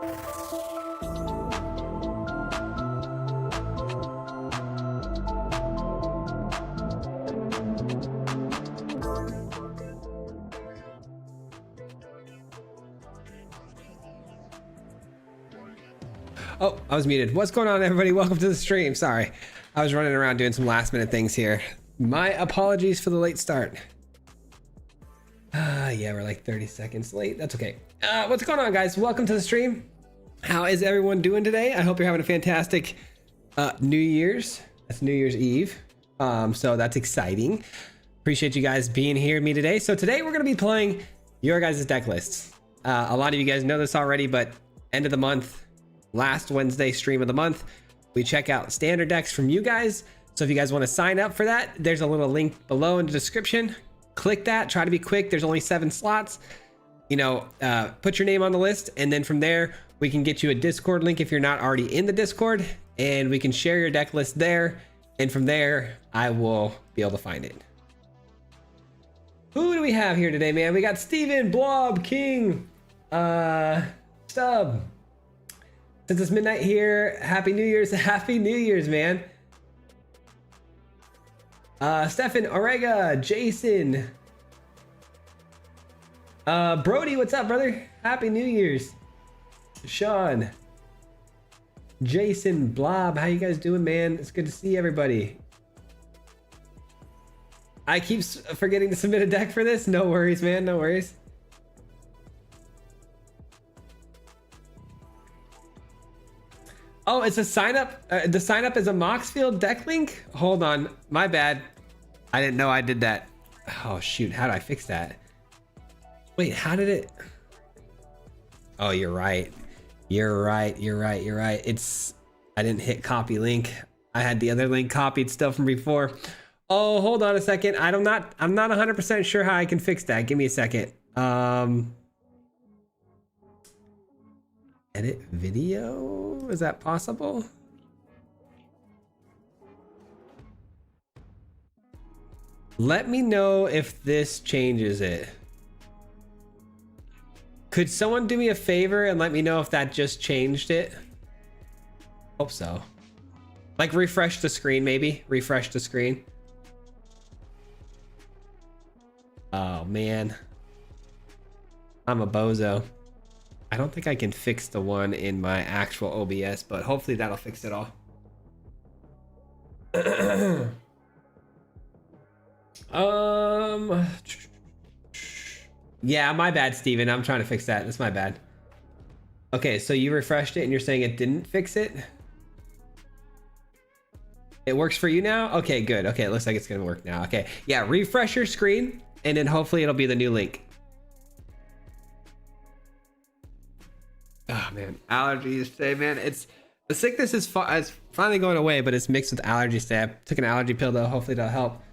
Oh, I was muted. What's going on, everybody? Welcome to the stream. Sorry, I was running around doing some last minute things here. My apologies for the late start. Yeah, we're like 30 seconds late. That's okay. What's going on, guys? Welcome to the stream. How is everyone doing today? I hope you're having a fantastic New Year's. That's New Year's Eve. So that's exciting. Appreciate you guys being here with me today. So today we're going to be playing your guys' deck lists. A lot of you guys know this already, but end of the month, last Wednesday stream of the month, we check out standard decks from you guys. So if you guys want to sign up for that, there's a little link below in the description. Click that. Try to be quick. There's only 7 slots. You know, put your name on the list, and then from there we can get you a Discord link if you're not already in the Discord, and we can share your deck list there, and from there I will be able to find it. Who do we have here today, man? We got Steven, Blob, King, Stub. Since it's midnight here, Happy New Year's. Happy New Year's, man. Stefan, Orega, Jason. Brody, what's up, brother? Happy New Year's. Sean. Jason, Blob, how you guys doing, man? It's good to see everybody. I keep forgetting to submit a deck for this. No worries, man, no worries. Oh, it's a sign up. The sign up is a Moxfield deck link. Hold on, my bad. I didn't know I did that. Oh shoot, how do I fix that? Wait, how did it? Oh, you're right. You're right. It's, I didn't hit copy link. I had the other link copied still from before. Oh, hold on a second. I'm not 100% sure how I can fix that. Give me a second. Edit video? Is that possible? Let me know if this changes it. Could someone do me a favor and let me know if that just changed it? Hope so. Like refresh the screen, maybe. Refresh the screen. Oh man. I'm a bozo. I don't think I can fix the one in my actual OBS, but hopefully that'll fix it all. Yeah, my bad, Steven. I'm trying to fix that. That's my bad. Okay, so you refreshed it and you're saying it didn't fix it? It works for you now? Okay, good. Okay, it looks like it's gonna work now. Okay, yeah, refresh your screen and then hopefully it'll be the new link. Oh man, allergies today, man. It's the sickness is finally going away, but it's mixed with allergies today. I took an allergy pill though. Hopefully that'll help.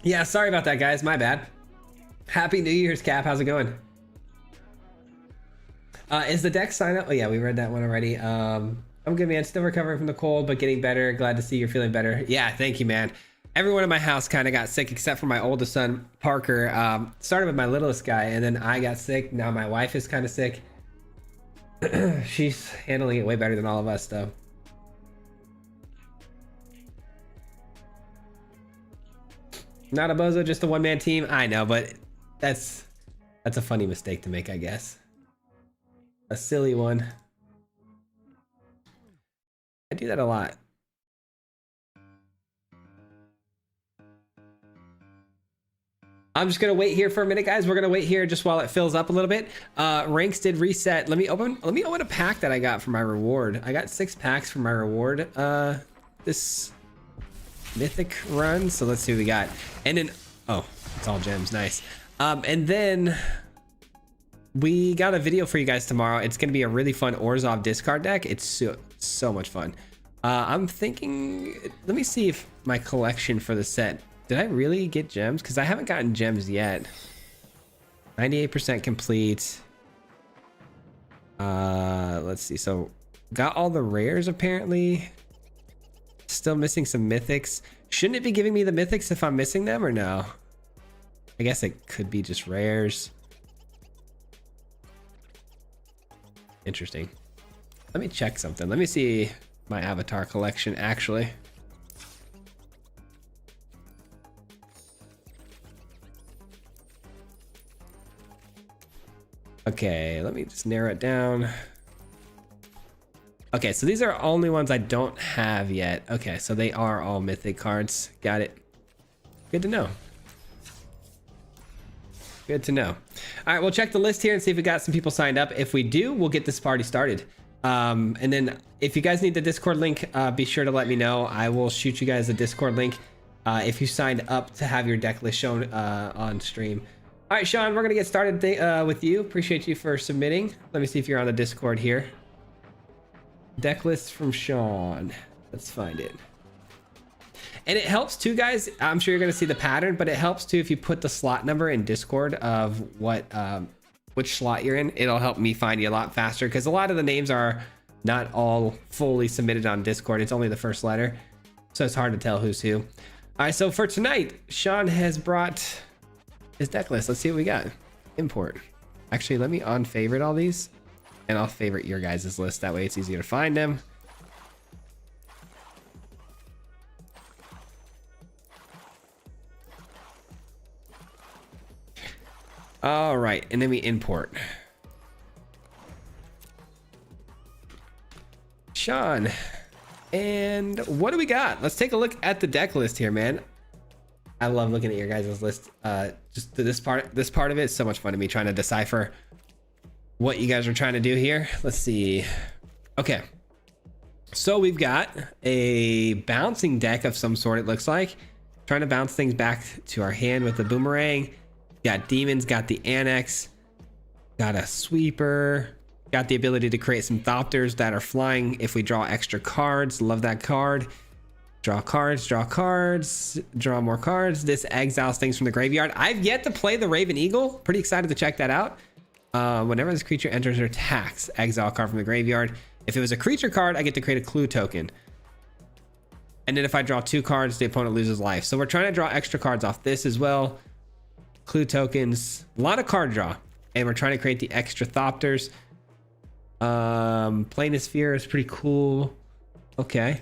Yeah, sorry about that, guys. My bad. Happy New Year's, Cap. How's it going? Is the deck sign up? Oh yeah, we read that one already. I'm good, man. Still recovering from the cold, but getting better. Glad to see you're feeling better. Yeah, thank you, man. Everyone in my house kind of got sick except for my oldest son, Parker. Started with my littlest guy, and then I got sick. Now my wife is kind of sick. She's handling it way better than all of us, though. Not a bozo, just a one-man team. I know, but that's a funny mistake to make, I guess. A silly one. I do that a lot. I'm just gonna wait here for a minute, guys. We're gonna wait here just while it fills up a little bit. Ranks did reset. Let me open a pack that I got for my reward. I got 6 packs for my reward this mythic run. So let's see what we got. And then, oh, it's all gems, nice. And then we got a video for you guys tomorrow. It's gonna be a really fun Orzhov discard deck. It's so much fun. I'm thinking, let me see if my collection for the set, did I really get gems? Because I haven't gotten gems yet. 98% complete. Let's see. So got all the rares apparently. Still missing some mythics. Shouldn't it be giving me the mythics if I'm missing them or no? I guess it could be just rares. Interesting. Let me check something. Let me see my avatar collection actually. Okay, let me just narrow it down. Okay, so these are only ones I don't have yet. Okay, so they are all mythic cards. Got it. Good to know. Good to know. All right, we'll check the list here and see if we got some people signed up. If we do, we'll get this party started. And then if you guys need the Discord link, be sure to let me know. I will shoot you guys a Discord link if you signed up to have your deck list shown on stream. All right, Sean, we're going to get started with you. Appreciate you for submitting. Let me see if you're on the Discord here. Deck list from Sean. Let's find it. And it helps too, guys. I'm sure you're going to see the pattern, but it helps too if you put the slot number in Discord of what which slot you're in. It'll help me find you a lot faster because a lot of the names are not all fully submitted on Discord. It's only the first letter, so it's hard to tell who's who. All right, so for tonight, Sean has brought his deck list. Let's see what we got. Import. Actually, let me unfavorite all these, and I'll favorite your guys' list. That way it's easier to find them. All right, and then we import. Sean, and what do we got? Let's take a look at the deck list here, man. I love looking at your guys' list. Just this part of it is so much fun to me, trying to decipher what you guys are trying to do here. Let's see. Okay, so we've got a bouncing deck of some sort, it looks like. Trying to bounce things back to our hand with the boomerang. Got demons, got the annex, got a sweeper, got the ability to create some thopters that are flying if we draw extra cards. Love that card. Draw cards, draw cards, draw more cards. This exiles things from the graveyard. I've yet to play the Raven Eagle. Pretty excited to check that out. Whenever this creature enters or attacks, exile a card from the graveyard. If it was a creature card, I get to create a clue token. And then if I draw 2 cards, the opponent loses life. So we're trying to draw extra cards off this as well. Clue tokens, a lot of card draw, and we're trying to create the extra thopters. Planisphere is pretty cool. Okay,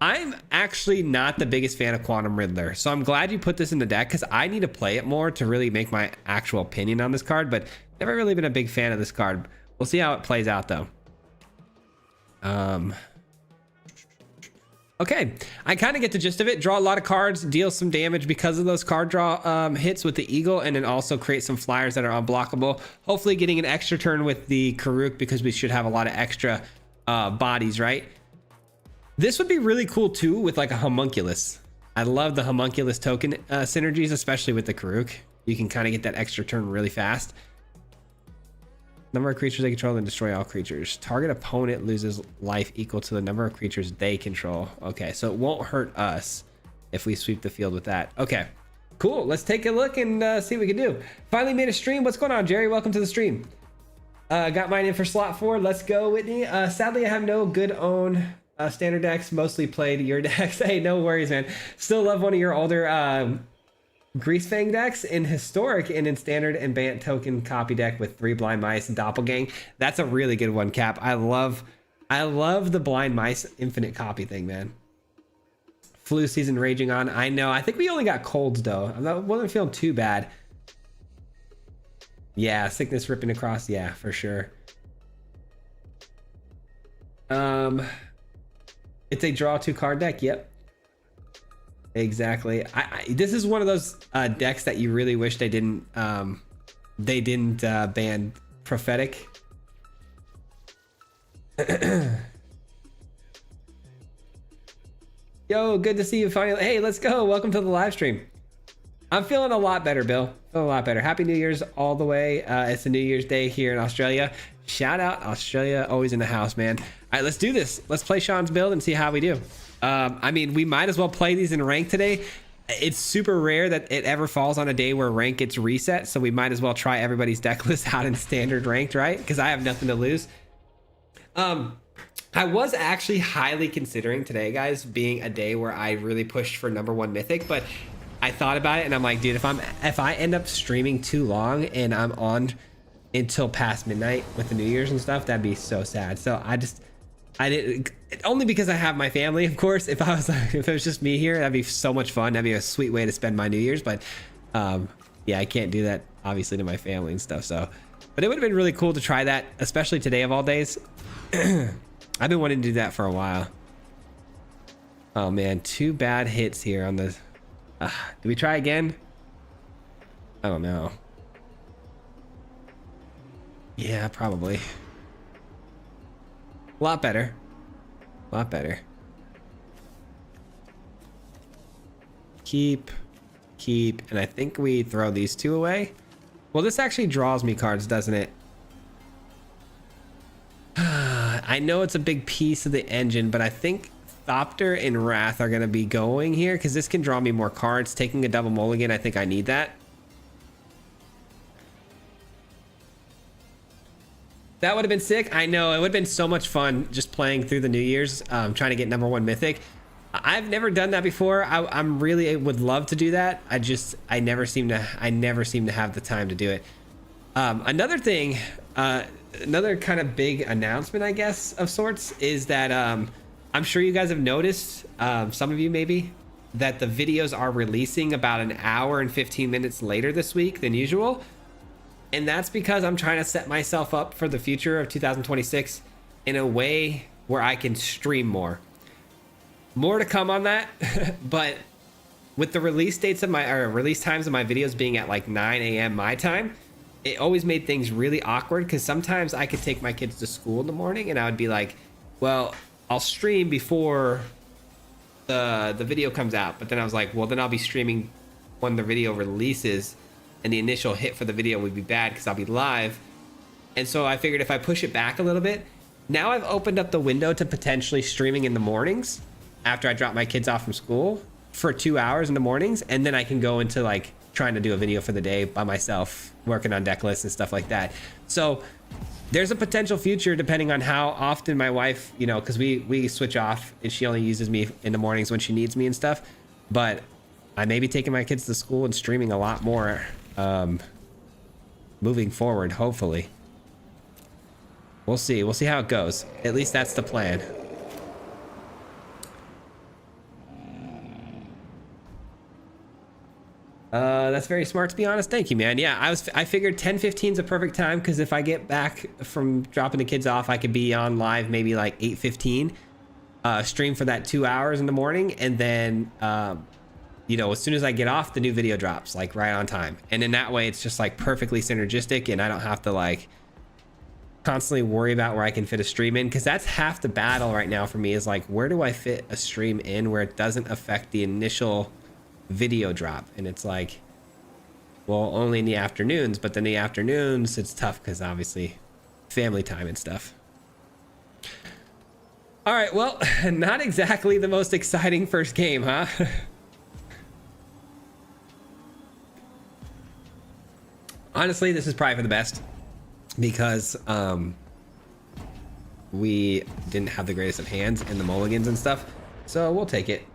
I'm actually not the biggest fan of Quantum Riddler, so I'm glad you put this in the deck because I need to play it more to really make my actual opinion on this card, but never really been a big fan of this card. We'll see how it plays out though. Okay, I kind of get the gist of it. Draw a lot of cards, deal some damage because of those card draw hits with the Eagle, and then also create some flyers that are unblockable. Hopefully getting an extra turn with the Karuk because we should have a lot of extra bodies, right? This would be really cool too with like a homunculus. I love the homunculus token synergies, especially with the Karuk. You can kind of get that extra turn really fast. Number of creatures they control and destroy all creatures. Target opponent loses life equal to the number of creatures they control. Okay, so it won't hurt us if we sweep the field with that. Okay, cool. Let's take a look and see what we can do. Finally made a stream. What's going on, Jerry? Welcome to the stream. Got mine in for slot 4. Let's go, Whitney. Sadly, I have no good own standard decks. Mostly played your decks. Hey, no worries, man. Still love one of your older Greasefang decks in historic and in standard and Bant token copy deck with 3 blind mice and doppelgang. That's a really good one, Cap. I love the blind mice infinite copy thing, man. Flu season raging on. I know. I think we only got colds though. I wasn't feeling too bad. Yeah, sickness ripping across. Yeah, for sure. It's a draw 2 card deck. Yep. Exactly. This is one of those decks that you really wish they didn't ban prophetic. Yo, good to see you finally. Hey, let's go. Welcome to the live stream. I'm feeling a lot better, Bill. Feeling a lot better. Happy New Year's all the way. It's a New Year's Day here in Australia. Shout out Australia, always in the house, man. All right, let's do this. Let's play Sean's build and see how we do. I mean, we might as well play these in rank today. It's super rare that it ever falls on a day where rank gets reset, so we might as well try everybody's deck list out in standard ranked, right? Because I have nothing to lose. I was actually highly considering today, guys, being a day where I really pushed for #1 mythic, but I thought about it and I'm like, dude, if I end up streaming too long and I'm on until past midnight with the New Year's and stuff, that'd be so sad. So I didn't, only because I have my family, of course. If it was just me here, that'd be so much fun. That'd be a sweet way to spend my New Year's. But yeah, I can't do that obviously to my family and stuff. So, but it would have been really cool to try that, especially today of all days. I've been wanting to do that for a while. Oh man, 2 bad hits here on the. Do we try again? I don't know. Yeah, probably. A lot better. A lot better. Keep, and I think we throw these 2 away. Well, this actually draws me cards, doesn't it? I know it's a big piece of the engine, but I think Thopter and Wrath are going to be going here because this can draw me more cards. Taking a double mulligan, I think I need that. That would have been sick. I know, it would have been so much fun just playing through the New Year's, trying to get #1 mythic. I've never done that before. I'm really would love to do that. I never seem to have the time to do it. Another thing, another kind of big announcement, I guess, of sorts, is that I'm sure you guys have noticed, some of you maybe, that the videos are releasing about an hour and 15 minutes later this week than usual. And that's because I'm trying to set myself up for the future of 2026 in a way where I can stream more. More to come on that, but with the release dates of release times of my videos being at like 9 a.m. my time, it always made things really awkward because sometimes I could take my kids to school in the morning and I would be like, well, I'll stream before the video comes out. But then I was like, well, then I'll be streaming when the video releases and the initial hit for the video would be bad because I'll be live. And so I figured if I push it back a little bit, now I've opened up the window to potentially streaming in the mornings after I drop my kids off from school for 2 hours in the mornings. And then I can go into like trying to do a video for the day by myself, working on deck lists and stuff like that. So there's a potential future depending on how often my wife, you know, because we switch off and she only uses me in the mornings when she needs me and stuff. But I may be taking my kids to school and streaming a lot more moving forward, hopefully. We'll see how it goes. At least that's the plan. That's very smart, to be honest. Thank you, man. Yeah, I figured 10:15 is a perfect time because if I get back from dropping the kids off, I could be on live maybe like 8:15, stream for that 2 hours in the morning, and then you know, as soon as I get off, the new video drops like right on time. And in that way, it's just like perfectly synergistic, and I don't have to like constantly worry about where I can fit a stream in, because that's half the battle right now for me, is like, where do I fit a stream in where it doesn't affect the initial video drop? And it's like, well, only in the afternoons, but then the afternoons it's tough because obviously family time and stuff. All right, well, not exactly the most exciting first game, huh? Honestly, this is probably for the best because we didn't have the greatest of hands in the mulligans and stuff, so we'll take it.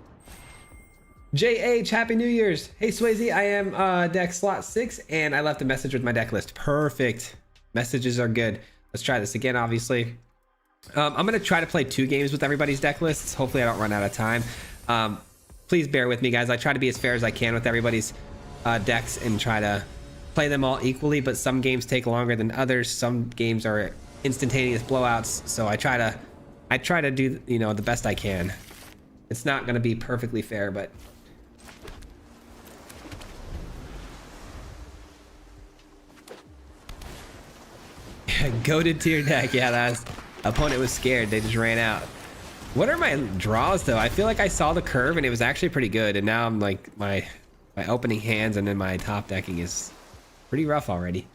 JH, Happy New Year's. Hey Swayze, I am deck slot 6 and I left a message with my deck list. Perfect. Messages are good. Let's try this again, obviously. I'm gonna try to play 2 games with everybody's deck lists. Hopefully I don't run out of time. Please bear with me, guys. I try to be as fair as I can with everybody's decks and try to play them all equally, but some games take longer than others. Some games are instantaneous blowouts, so I try to do, you know, the best I can. It's not gonna be perfectly fair, but goaded to your deck. Yeah, that's opponent was scared. They just ran out. What are my draws though? I feel like I saw the curve and it was actually pretty good, and now I'm like my opening hands and then my top decking is pretty rough already.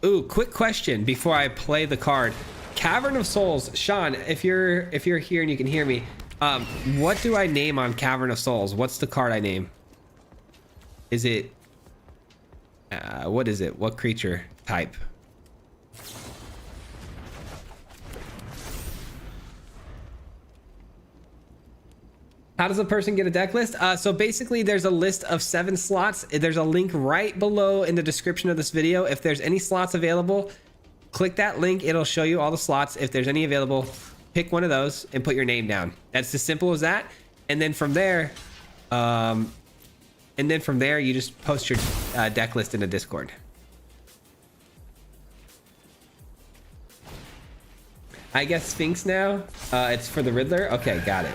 Ooh, quick question before I play the card. Cavern of Souls, Sean, if you're here and you can hear me, what do I name on Cavern of Souls? What's the card I name? Is it what is it? What creature type? How does a person get a deck list? So basically there's a list of 7 slots. There's a link right below in the description of this video. If there's any slots available, click that link. It'll show you all the slots. If there's any available, pick one of those and put your name down. That's as simple as that. And then from there, you just post your deck list in the Discord. I guess Sphinx now. It's for the Riddler. Okay, got it.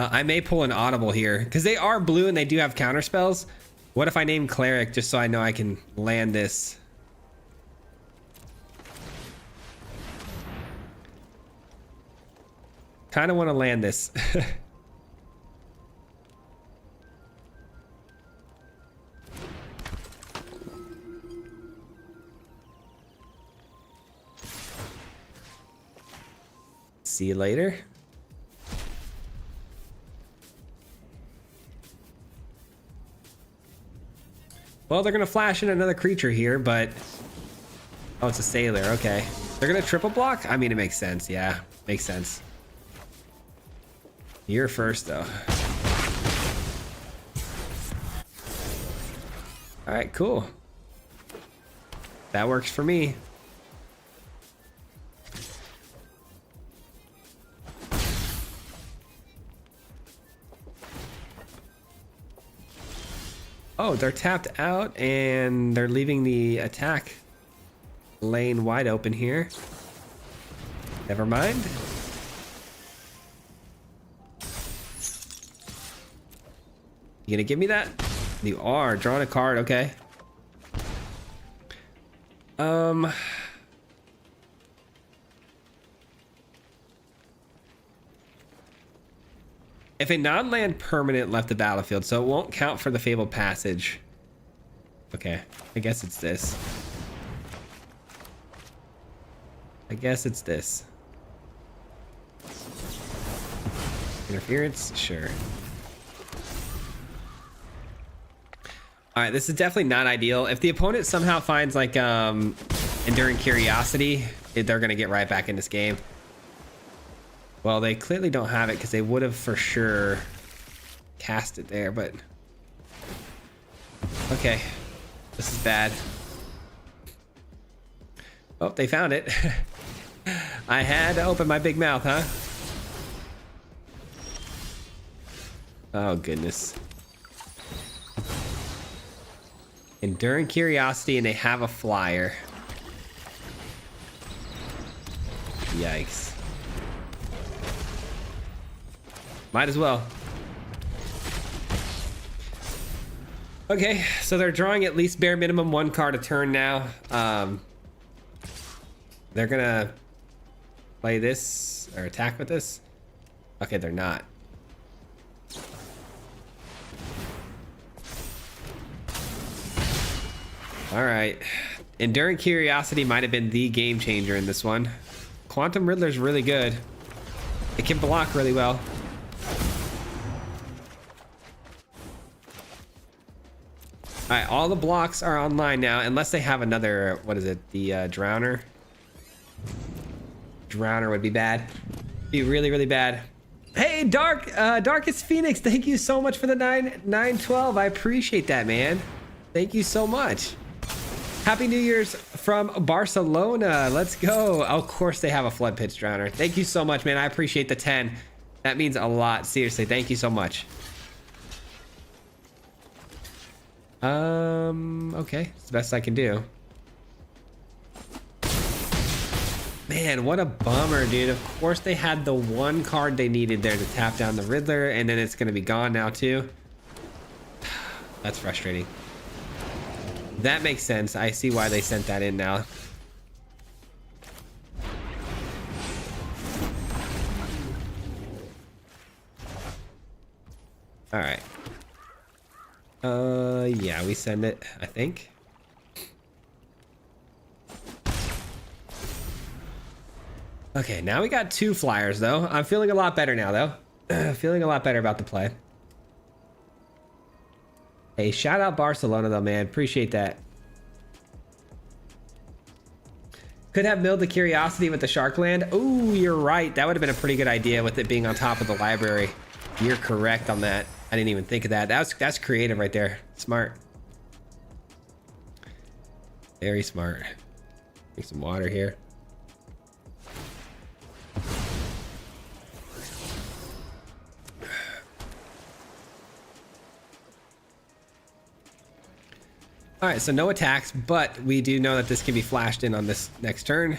I may pull an audible here because they are blue and they do have counter spells. What if I name Cleric just so I know I can land this? Kind of want to land this. See you later. Well, they're gonna flash in another creature here, but oh, it's a sailor. Okay, they're gonna triple block. I mean, it makes sense. Yeah, makes sense. You're first, though. All right, cool. That works for me. Oh, they're tapped out and they're leaving the attack lane wide open here. Never mind. You gonna give me that? You are drawing a card, okay. If a non-land permanent left the battlefield, so it won't count for the Fabled Passage. Okay, I guess it's this. I guess it's this. Interference? Sure. Alright, this is definitely not ideal. If the opponent somehow finds like Enduring Curiosity, they're gonna get right back in this game. Well, they clearly don't have it because they would have for sure cast it there, but okay, this is bad. Oh, they found it. I had to open my big mouth, huh? Oh, goodness. Enduring Curiosity, and they have a flyer. Yikes. Might as well. Okay, so they're drawing at least bare minimum 1 card a turn now. They're gonna play this or attack with this. Okay, they're not. All right, Enduring Curiosity might have been the game changer in this one. Quantum Riddler's really good. It can block really well. All right, all the blocks are online now, unless they have another, what is it, the Drowner? Drowner would be bad. Be really, really bad. Hey, Darkest Phoenix, thank you so much for the 912. I appreciate that, man. Thank you so much. Happy New Year's from Barcelona. Let's go. Of course they have a Flood Pitch Drowner. Thank you so much, man. I appreciate the 10. That means a lot. Seriously, thank you so much. Okay, it's the best I can do. Man, what a bummer, dude. Of course they had the 1 card they needed there to tap down the Riddler, and then it's gonna be gone now too. That's frustrating. That makes sense. I see why they sent that in now. All right. Yeah, we send it, I think. Okay, now we got 2 flyers, though. I'm feeling a lot better now, though. Feeling a lot better about the play. Hey, shout out Barcelona, though, man. Appreciate that. Could have milled the Curiosity with the Shark Land. Oh, you're right. That would have been a pretty good idea with it being on top of the library. You're correct on that. I didn't even think of that. That's creative right there. Smart. Very smart. Make some water here. All right, so no attacks, but we do know that this can be flashed in on this next turn.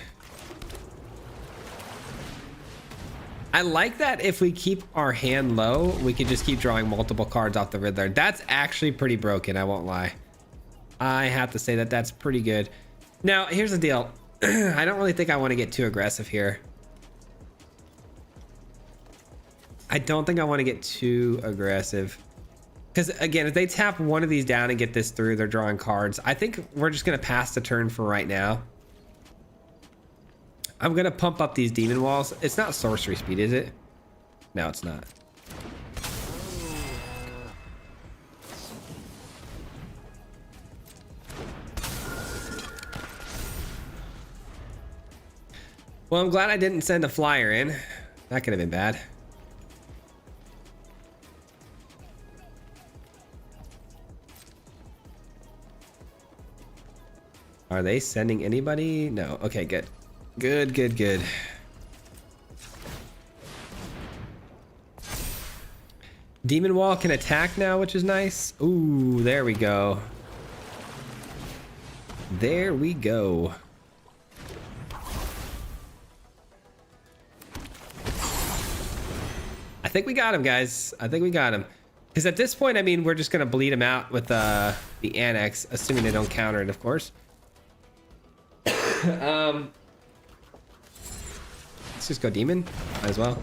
I like that if we keep our hand low, we can just keep drawing multiple cards off the Riddler. That's actually pretty broken, I won't lie. I have to say that that's pretty good. Now, here's the deal. I don't really think I want to get too aggressive here. I don't think I want to get too aggressive. Because, again, if they tap one of these down and get this through, they're drawing cards. I think we're just going to pass the turn for right now. I'm going to pump up these demon walls. It's not sorcery speed, is it? No, it's not. Well, I'm glad I didn't send a flyer in. That could have been bad. Are they sending anybody? No. Okay, good. Good, good, good. Demon Wall can attack now, which is nice. Ooh, there we go. There we go. I think we got him, guys. I think we got him. Because at this point, I mean, we're just going to bleed him out with the Annex, assuming they don't counter it, of course. Let's just go Demon. Might as well.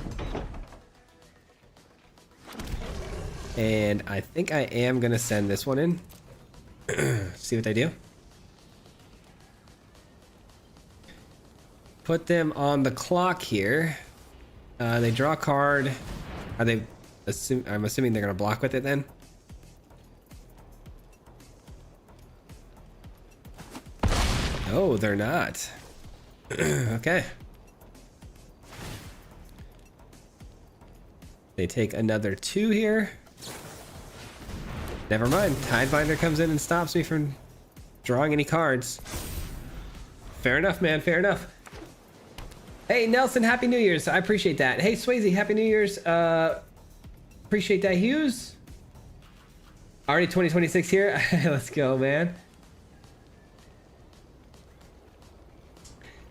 And I think I am going to send this one in. See what they do. Put them on the clock here. They draw a card. Are they... I'm assuming they're going to block with it then. No, they're not. Okay. They take another 2 here. Never mind. Tidebinder comes in and stops me from drawing any cards. Fair enough, man. Fair enough. Hey, Nelson, Happy New Year's. I appreciate that. Hey, Swayze, Happy New Year's. Appreciate that, Hughes. Already 2026 here. Let's go, man.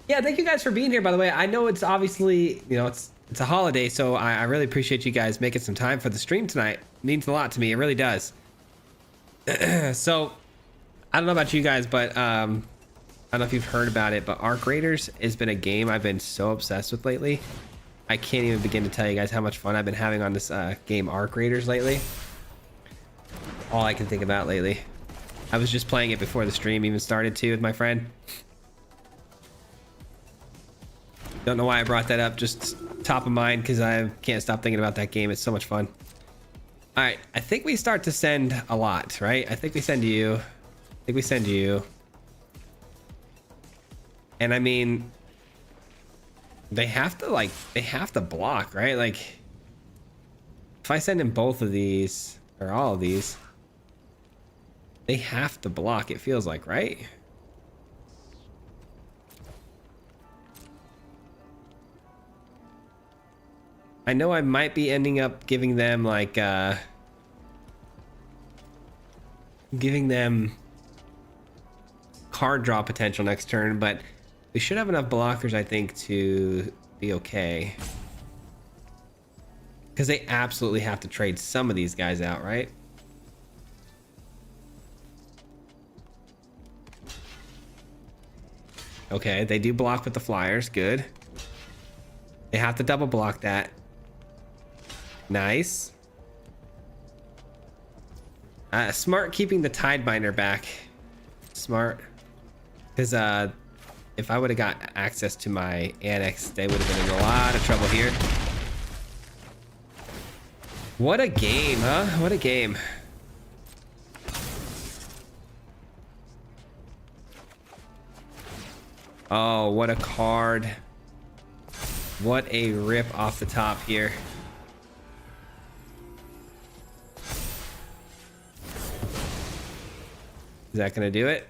Yeah, thank you guys for being here, by the way. I know it's obviously, you know, it's a holiday, so I really appreciate you guys making some time for the stream tonight. It means a lot to me. It really does. So, I don't know about you guys, but I don't know if you've heard about it, but Arc Raiders has been a game I've been so obsessed with lately. I can't even begin to tell you guys how much fun I've been having on this game Arc Raiders lately. All I can think about lately. I was just playing it before the stream even started too with my friend. Don't know why I brought that up, just top of mind because I can't stop thinking about that game. It's so much fun. All right, I think we start to send a lot, right? I think we send you. I think we send you. And I mean, they have to block, right? Like, if I send in both of these or all of these, they have to block, it feels like, right? I know I might be ending up giving them like giving them card draw potential next turn, but we should have enough blockers, I think, to be okay. Because they absolutely have to trade some of these guys out, right? Okay, they do block with the flyers. Good. They have to double block that. Nice. Smart keeping the Tidebinder back. Smart. Because if I would have got access to my Annex, they would have been in a lot of trouble here. What a game, huh? What a game. Oh, what a card. What a rip off the top here. Is that gonna do it?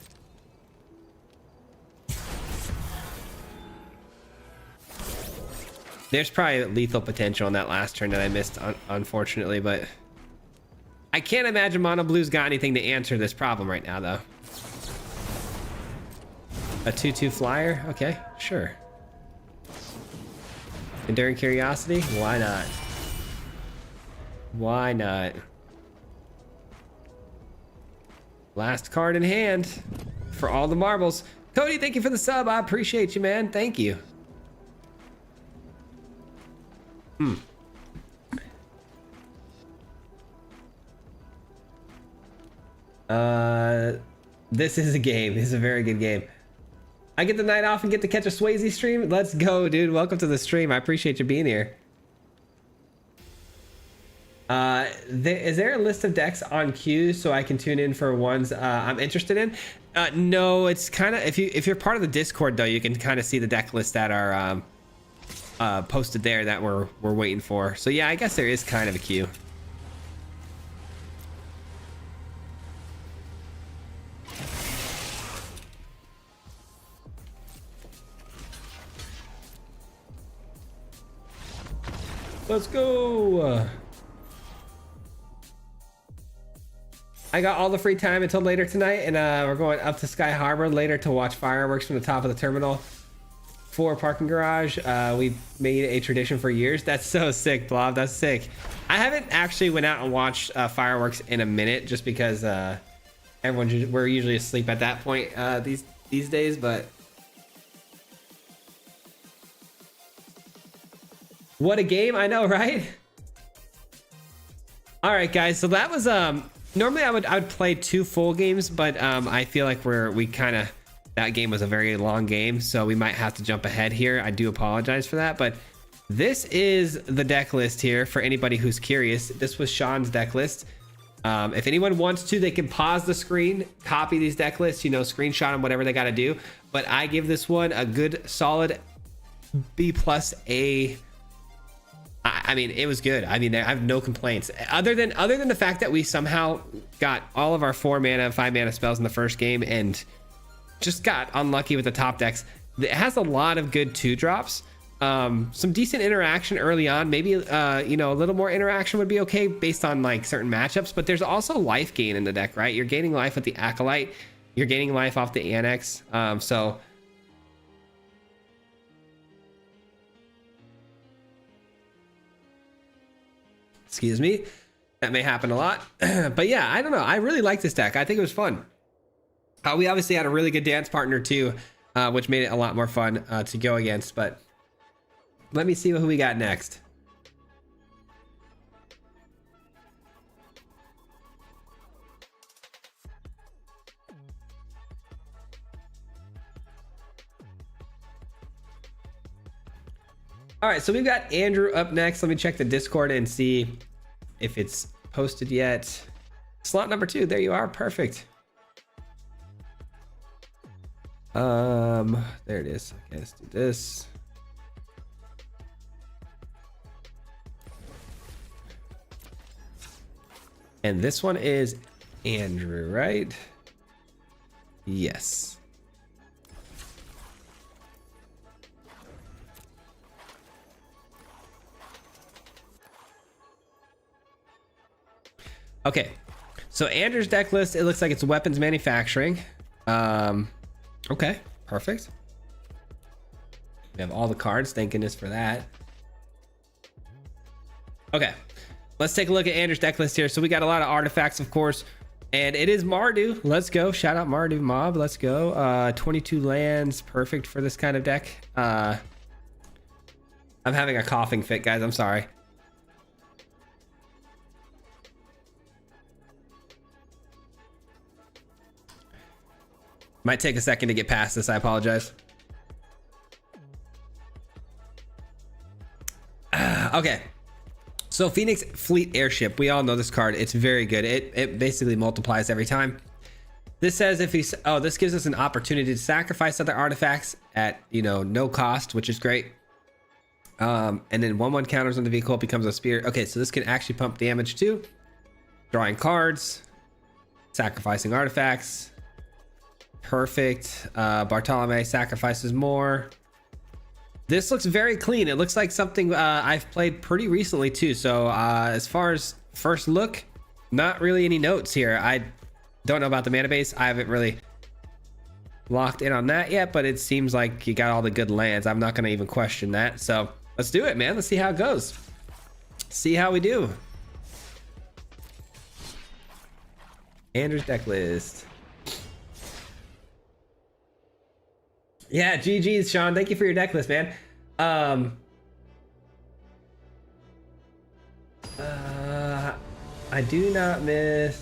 There's probably lethal potential on that last turn that I missed, unfortunately, but I can't imagine Mono Blue's got anything to answer this problem right now, though. A 2/2 flyer? Okay, sure. Enduring Curiosity? Why not? Why not? Last card in hand for all the marbles. Cody, thank you for the sub. I appreciate you, man. Thank you. This is a game. This is a very good game. I get the night off and get to catch a Swayze stream. Let's go, dude. Welcome to the stream. I appreciate you being here. Is there a list of decks on queue so I can tune in for ones I'm interested in? No, it's kind of, if you're part of the Discord though, you can kind of see the deck lists that are posted there that we're waiting for. So yeah, I guess there is kind of a queue. Let's go. I got all the free time until later tonight, and we're going up to Sky Harbor later to watch fireworks from the top of the terminal 4 parking garage. We've made a tradition for years. That's so sick, Blob. That's sick. I haven't actually went out and watched fireworks in a minute, just because we're usually asleep at that point these days. But what a game! I know, right? All right, guys. So that was normally I would play 2 full games, but I feel like that game was a very long game, so we might have to jump ahead here. I do apologize for that, but this is the deck list here for anybody who's curious. This was Sean's deck list. If anyone wants to, they can pause the screen, copy these deck lists, screenshot them, whatever they got to do. But I give this one a good solid B plus A. I mean, it was good. I mean, I have no complaints other than the fact that we somehow got all of our 4 mana and 5 mana spells in the first game and just got unlucky with the top decks. It has a lot of good 2-drops, some decent interaction early on. Maybe a little more interaction would be okay based on like certain matchups, but there's also life gain in the deck, right? You're gaining life with the Acolyte, you're gaining life off the Annex, so excuse me, that may happen a lot. But yeah, I don't know, I really like this deck. I think it was fun. We obviously had a really good dance partner too, which made it a lot more fun to go against. But let me see who we got next. All right, so we've got Andrew up next. Let me check the Discord and see if it's posted yet. Slot number 2, there you are, perfect. There it is. Okay, let's do this. And this one is Andrew, right? Yes. Okay, so Andrew's deck list, it looks like it's weapons manufacturing. Okay, perfect. We have all the cards, thank goodness for that. Okay, let's take a look at Andrew's deck list here. So we got a lot of artifacts, of course, and it is Mardu. Let's go, shout out Mardu Mob, let's go. 22 lands, perfect for this kind of deck. I'm having a coughing fit, guys, I'm sorry. Might take a second to get past this, I apologize. Okay, so Phoenix Fleet Airship, we all know this card. It's very good. It basically multiplies every time. This says if he's, oh, this gives us an opportunity to sacrifice other artifacts at, you know, no cost, which is great. And then 1/1 counters on the vehicle, becomes a spear. Okay, so this can actually pump damage too. Drawing cards, sacrificing artifacts. Perfect. Bartolome sacrifices more. This looks very clean. It looks like something I've played pretty recently too. So as far as first look, not really any notes here. I don't know about the mana base. I haven't really locked in on that yet, but it seems like you got all the good lands. I'm not going to even question that. So let's do it, man. Let's see how it goes. See how we do. Andrew's deck list. Yeah, GG's, Sean. Thank you for your deck list, man. I do not miss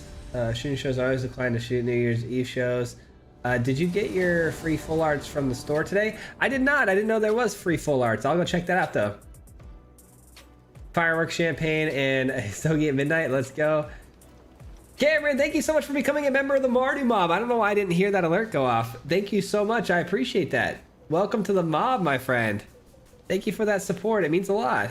shooting shows. I always decline to shoot New Year's Eve shows. Did you get your free full arts from the store today? I did not. I didn't know there was free full arts. I'll go check that out though. Fireworks, champagne, and Stogie at midnight. Let's go. Cameron, thank you so much for becoming a member of the Marty Mob. I don't know why I didn't hear that alert go off. Thank you so much. I appreciate that. Welcome to the mob, my friend. Thank you for that support. It means a lot.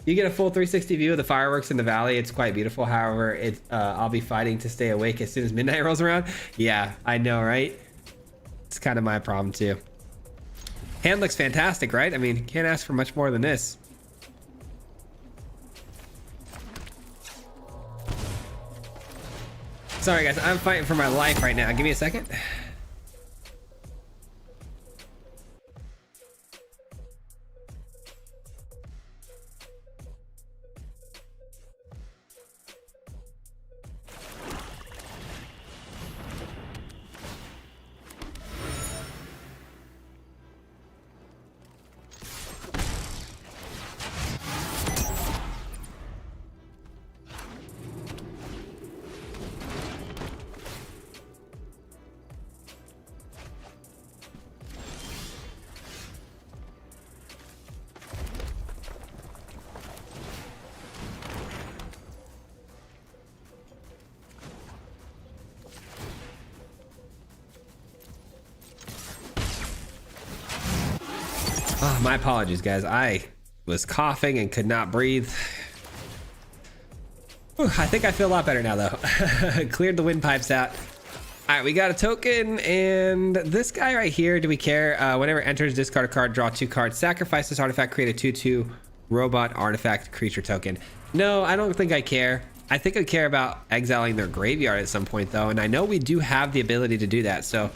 You get a full 360 view of the fireworks in the valley. It's quite beautiful. However, I'll be fighting to stay awake as soon as midnight rolls around. Yeah, I know, right? It's kind of my problem too. Hand looks fantastic, right? I mean, can't ask for much more than this. Sorry guys, I'm fighting for my life right now. Give me a second. Oh, my apologies, guys. I was coughing and could not breathe. Whew, I think I feel a lot better now, though. Cleared the windpipes out. All right, we got a token, and this guy right here, do we care? Whenever it enters, discard a card, draw 2 cards, sacrifice this artifact, create a 2/2 robot artifact creature token. No, I don't think I care. I think I care about exiling their graveyard at some point, though, and I know we do have the ability to do that, so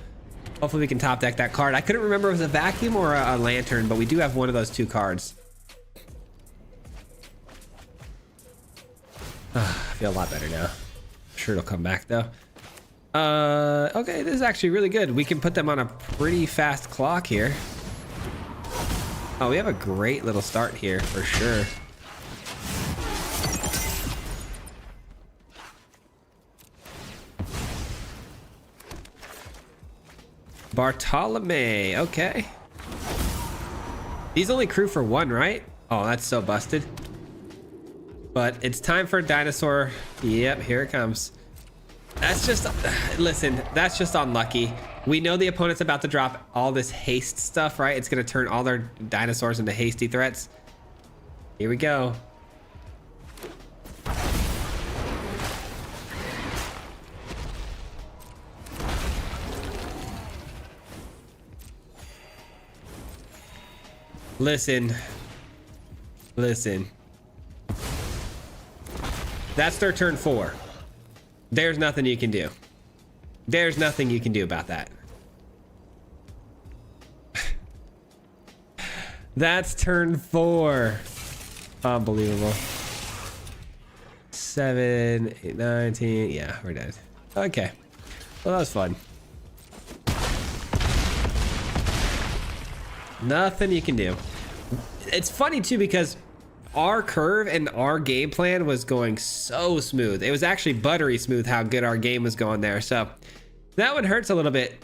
hopefully we can top deck that card. I couldn't remember if it was a vacuum or a lantern, but we do have one of those 2 cards. I feel a lot better now. I'm sure it'll come back though. Okay, this is actually really good. We can put them on a pretty fast clock here. Oh, we have a great little start here for sure. Bartolome, okay. These only crew for 1, right? Oh, that's so busted. But it's time for a dinosaur. Yep, here it comes. That's just, listen, that's just unlucky. We know the opponent's about to drop all this haste stuff, right? It's gonna turn all their dinosaurs into hasty threats. Here we go. Listen. Listen. That's their turn 4. There's nothing you can do. There's nothing you can do about that. That's turn 4. Unbelievable. 7, 8, 9, 10. Yeah, we're dead. Okay. Well, that was fun. Nothing you can do. It's funny too because our curve and our game plan was going so smooth. It was actually buttery smooth how good our game was going there. So that one hurts a little bit.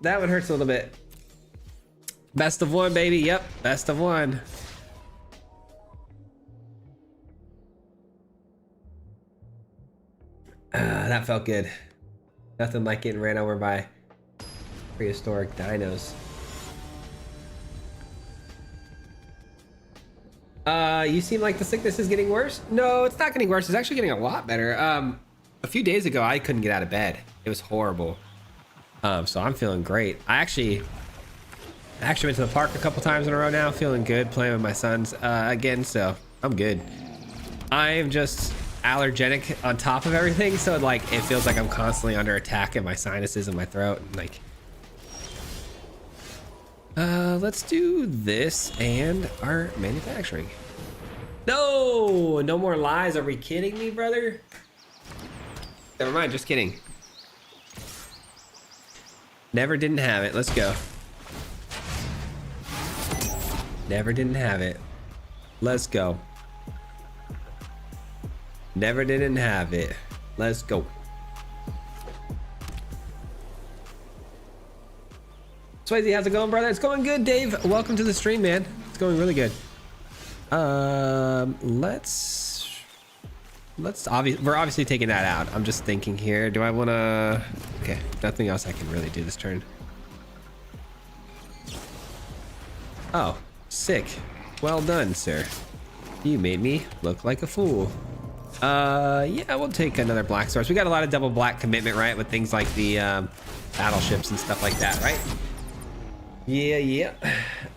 That one hurts a little bit. Best of 1, baby. Yep, best of 1. That felt good. Nothing like getting ran over by prehistoric dinos. You seem like the sickness is getting worse. No, it's not getting worse. It's actually getting a lot better. A few days ago, I couldn't get out of bed. It was horrible. So I'm feeling great. I actually went to the park a couple times in a row now, feeling good, playing with my sons again, so I'm good. I am just allergenic on top of everything, so like it feels like I'm constantly under attack in my sinuses and my throat. And like, let's do this and our manufacturing. No more lies. Are we kidding me, brother? Never mind, just kidding. Never didn't have it. Let's go. Never didn't have it. Let's go. Never didn't have it. Let's go. Swayze, how's it going, brother? It's going good, Dave. Welcome to the stream, man. It's going really good. We're obviously taking that out. I'm just thinking here. Do I want to? Okay, nothing else I can really do this turn. Oh, sick. Well done, sir. You made me look like a fool. Yeah, we'll take another black source. We got a lot of double black commitment, right? With things like the battleships and stuff like that, right? Yeah.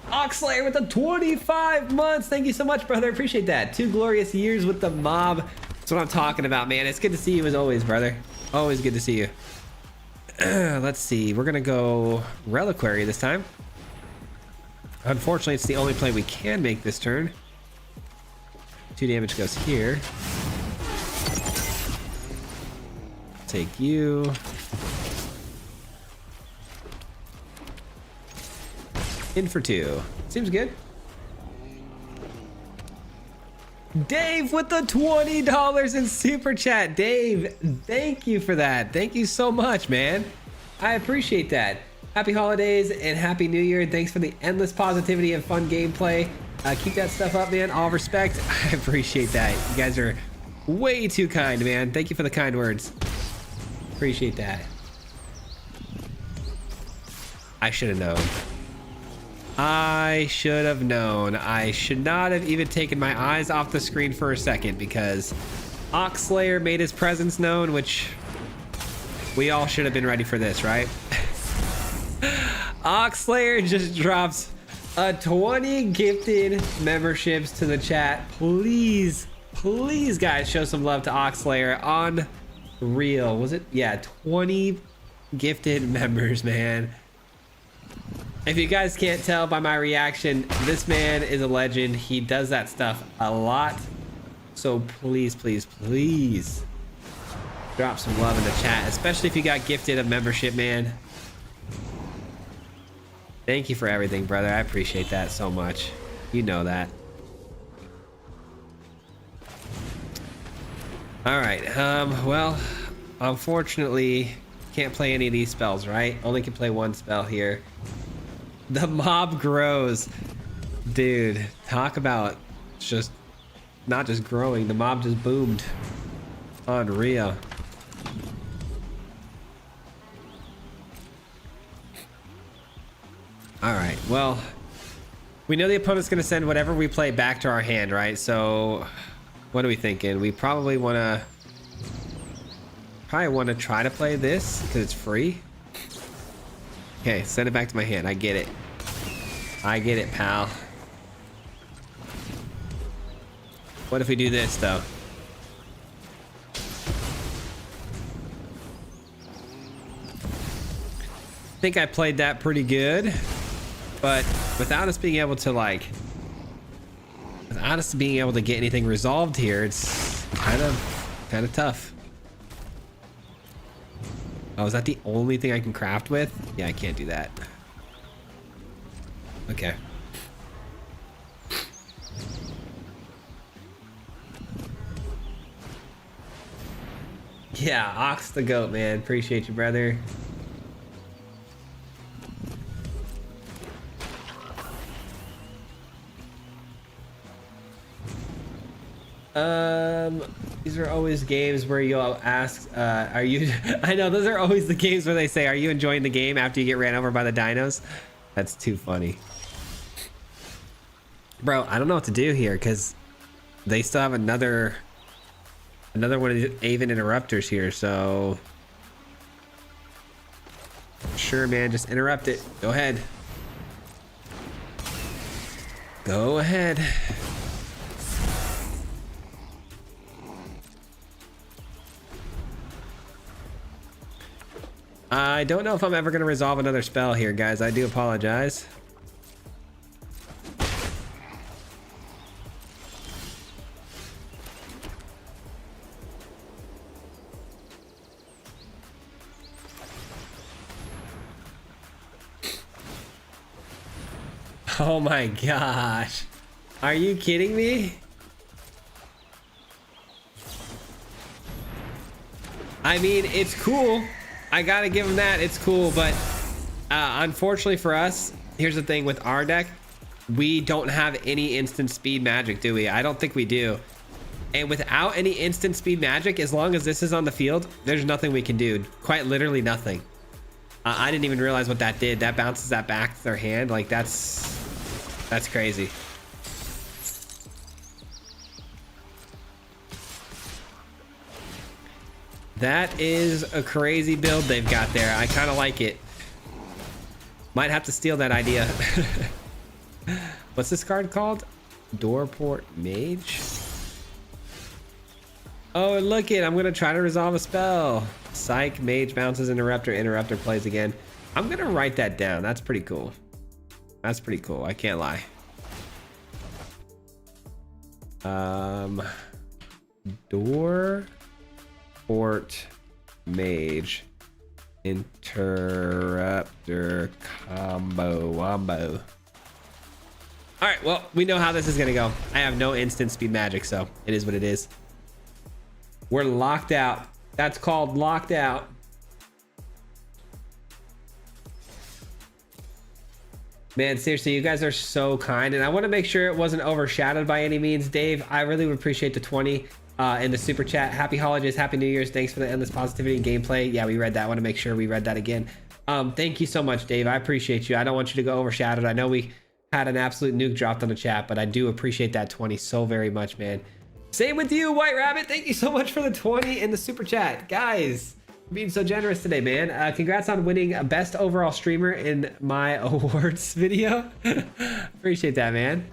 Oxlayer with the 25 months. Thank you so much, brother. Appreciate that. 2 glorious years with the mob. That's what I'm talking about, man. It's good to see you as always, brother. Always good to see you. Let's see. We're gonna go Reliquary this time. Unfortunately, it's the only play we can make this turn. 2 damage goes here. Take you. In for 2. Seems good. Dave with the $20 in super chat. Dave, thank you for that. Thank you so much, man. I appreciate that. Happy holidays and happy new year. Thanks for the endless positivity and fun gameplay. Keep that stuff up, man. All respect. I appreciate that. You guys are way too kind, man. Thank you for the kind words. Appreciate that. I should have known. I should have known. I should not have even taken my eyes off the screen for a second because Oxlayer made his presence known, which we all should have been ready for this, right? Oxlayer just drops a 20 gifted memberships to the chat. Please, guys, show some love to Oxlayer on Real. Was it? Yeah, 20 gifted members, man. If you guys can't tell by my reaction, this man is a legend. He does that stuff a lot. So please drop some love in the chat, especially if you got gifted a membership, man. Thank you for everything, brother. I appreciate that so much. You know that. All right. Well, unfortunately, can't play any of these spells, right? Only can play one spell here. The mob grows. Dude, talk about just not just growing. The mob just boomed. Unreal. All right, well, we know the opponent's going to send whatever we play back to our hand, right? So what are we thinking? We probably want to try to play this because it's free. Okay, send it back to my hand. I get it. I get it, pal. What if we do this, though? I think I played that pretty good. But without us being able to, like... Without us being able to get anything resolved here, it's kind of tough. Oh, is that the only thing I can craft with? Yeah, I can't do that. Okay. Yeah, Ox the goat, man. Appreciate you, brother. These are always games where you'll ask, are you, I know those are always the games where they say, are you enjoying the game after you get ran over by the dinos? That's too funny. Bro, I don't know what to do here because they still have another one of these Aven interrupters here, so sure, man, just interrupt it. Go ahead. Go ahead. I don't know if I'm ever going to resolve another spell here, guys. I do apologize. Oh my gosh. Are you kidding me? I mean, it's cool. I gotta give him that. It's cool, but unfortunately for us, here's the thing with our deck. We don't have any instant speed magic, do we? I don't think we do. And without any instant speed magic, as long as this is on the field, there's nothing we can do. Quite literally nothing. I didn't even realize what that did. That bounces that back to their hand. Like, that's crazy. That is a crazy build they've got there. I kind of like it. Might have to steal that idea. What's this card called? Doorport Mage? Oh, and look it. I'm going to try to resolve a spell. Psych, Mage bounces, Interrupter, Interrupter plays again. I'm going to write that down. That's pretty cool. That's pretty cool. I can't lie. Doorport Mage. Interrupter combo wombo. All right, well, we know how this is gonna go. I have no instant speed magic, so it is what it is. We're locked out. That's called locked out. Man, seriously, you guys are so kind, and I want to make sure it wasn't overshadowed by any means. Dave, I really would appreciate the 20 in the super chat. Happy holidays, happy New Year's. Thanks for the endless positivity and gameplay. Yeah, we read that. I want to make sure we read that again. Thank you so much, Dave. I appreciate you. I don't want you to go overshadowed. I know we had an absolute nuke dropped on the chat, but I do appreciate that 20 so very much, man. Same with you, White Rabbit. Thank you so much for the 20 in the super chat. Guys, being so generous today, man. Congrats on winning best overall streamer in my awards video. Appreciate that, man.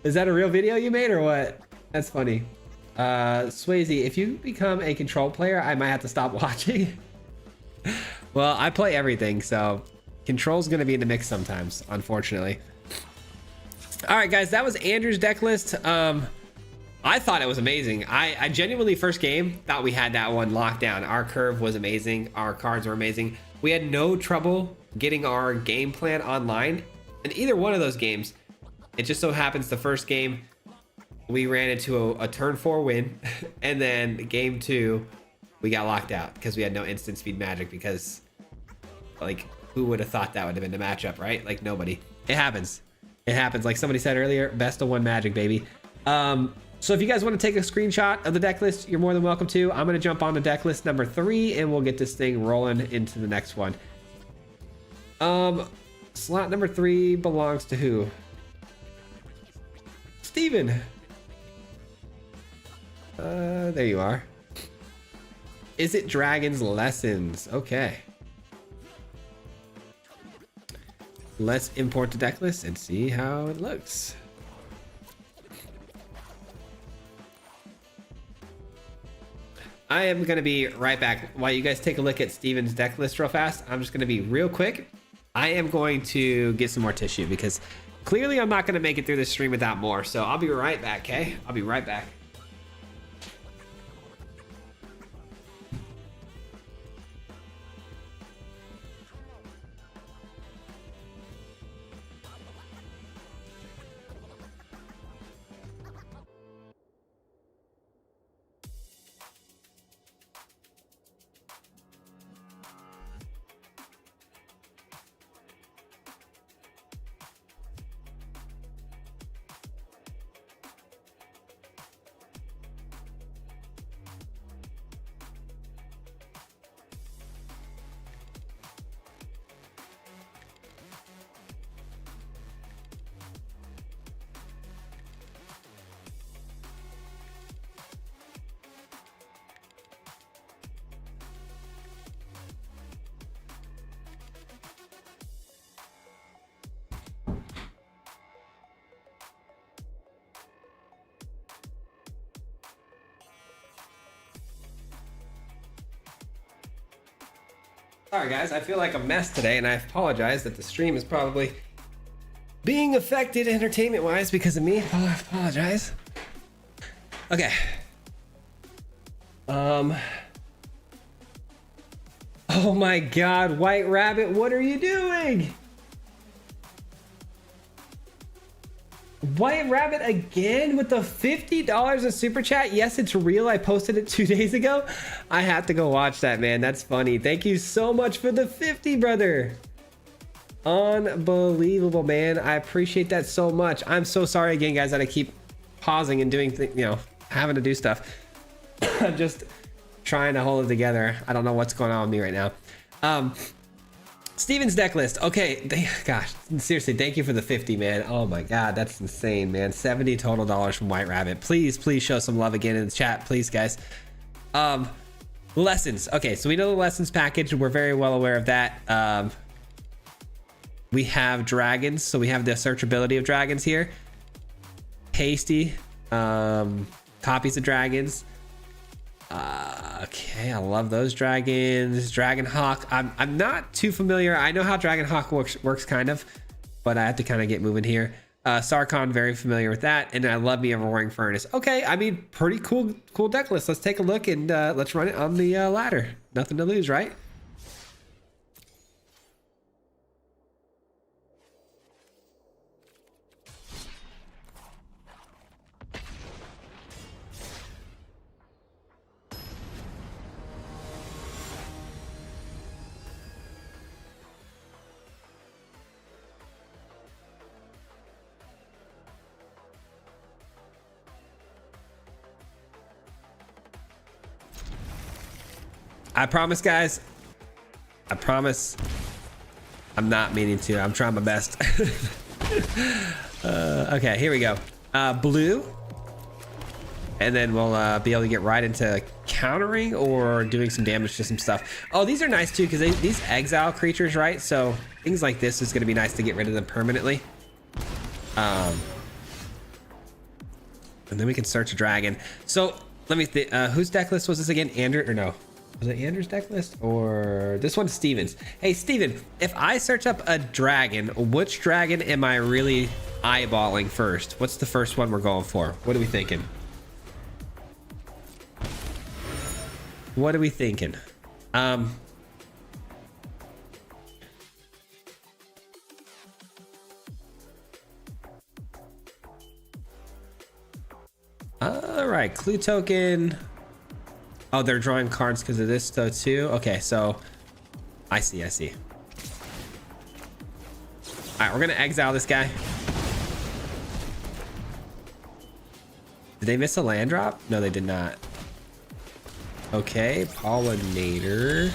Is that a real video you made or what? That's funny. Swayze, if you become a control player, I might have to stop watching. Well, I play everything, so control's gonna be in the mix sometimes, unfortunately. All right, guys, that was Andrew's deck list. I thought it was amazing. I genuinely, first game, thought we had that one locked down. Our curve was amazing. Our cards were amazing. We had no trouble getting our game plan online in either one of those games. It just so happens the first game, we ran into a turn 4 win. And then game 2, we got locked out because we had no instant speed magic because, like, who would have thought that would have been the matchup, right? Like, nobody. It happens. It happens. Like somebody said earlier, best of 1 magic, baby. So if you guys want to take a screenshot of the deck list, you're more than welcome to. I'm going to jump on to deck list number 3 and we'll get this thing rolling into the next one. Slot number 3 belongs to who? Steven. There you are. Is it Dragon's Lessons? Okay. Let's import the deck list and see how it looks. I am going to be right back. While you guys take a look at Steven's deck list real fast, I'm just going to be real quick. I am going to get some more tissue because clearly I'm not going to make it through this stream without more. So I'll be right back, okay? I'll be right back. Sorry guys, I feel like a mess today, and I apologize that the stream is probably being affected entertainment wise because of me. I apologize. Okay. Oh my god, White Rabbit, what are you doing? White Rabbit again with the $50 in super chat. Yes, it's real. I posted it 2 days ago. I have to go watch that, man. That's funny. Thank you so much for the 50, brother. Unbelievable, man. I appreciate that so much. I'm so sorry again, guys, that I keep pausing and doing things, you know, having to do stuff. I'm just trying to hold it together. I don't know what's going on with me right now. Steven's deck list. Okay, gosh, seriously, thank you for the 50, man. Oh my god, that's insane, man. 70 total dollars from White Rabbit. Please show some love again in the chat, please, guys. Lessons. Okay, so we know the lessons package. We're very well aware of that. We have dragons, so we have the searchability of dragons here. Hasty copies of dragons. Okay, I love those dragons. Dragon Hawk. I'm not too familiar. I know how Dragon Hawk works kind of, but I have to kind of get moving here. Sarkon, very familiar with that, and I love me a Roaring Furnace. Okay, I mean, pretty cool deck list. Let's take a look and let's run it on the ladder. Nothing to lose, right? I promise, guys. I promise. I'm not meaning to. I'm trying my best. Okay, here we go. Blue. And then we'll be able to get right into countering or doing some damage to some stuff. Oh, these are nice too, because these exile creatures, right? So things like this is going to be nice to get rid of them permanently. And then we can search a dragon. So let me think. Whose deck list was this again? Andrew or no? Was it Andrew's deck list or this one's Steven's? Hey, Steven, if I search up a dragon, which dragon am I really eyeballing first? What's the first one we're going for? What are we thinking? What are we thinking? All right, clue token. Oh, they're drawing cards because of this though too. Okay, so I see. All right, we're gonna exile this guy. Did they miss a land drop? No, they did not. Okay, pollinator.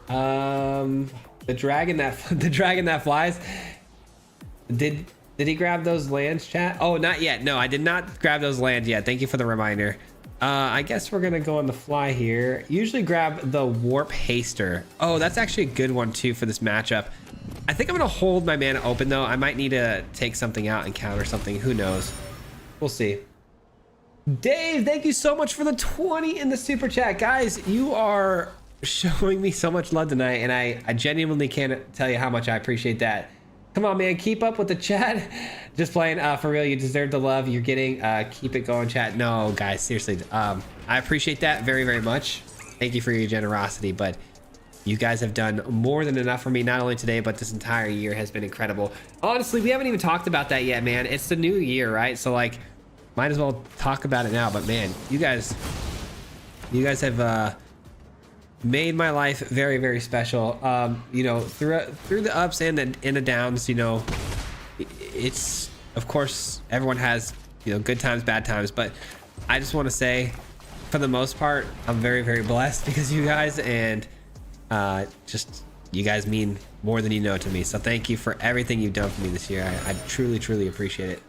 The dragon that flies. Did he grab those lands, chat? Oh, not yet. No, I did not grab those lands yet. Thank you for the reminder. I guess we're gonna go on the fly here. Usually grab the Warp Haster. Oh, that's actually a good one too for this matchup. I think I'm gonna hold my mana open though. I might need to take something out and counter something. Who knows? We'll see. Dave, thank you so much for the 20 in the super chat. Guys, you are showing me so much love tonight, and I genuinely can't tell you how much I appreciate that. Come on, man, keep up with the chat. Just playing, for real, you deserve the love you're getting. Keep it going, chat. No, guys, seriously, I appreciate that very, very much. Thank you for your generosity, but you guys have done more than enough for me, not only today, but this entire year has been incredible. Honestly, we haven't even talked about that yet, man. It's the new year, right? So, like, might as well talk about it now, but man, you guys have made my life very, very special. You know, through the ups and the downs, you know, it's, of course, everyone has, you know, good times, bad times, but I just want to say, for the most part, I'm very, very blessed because you guys, and just, you guys mean more than you know to me. So thank you for everything you've done for me this year. I truly, truly appreciate it.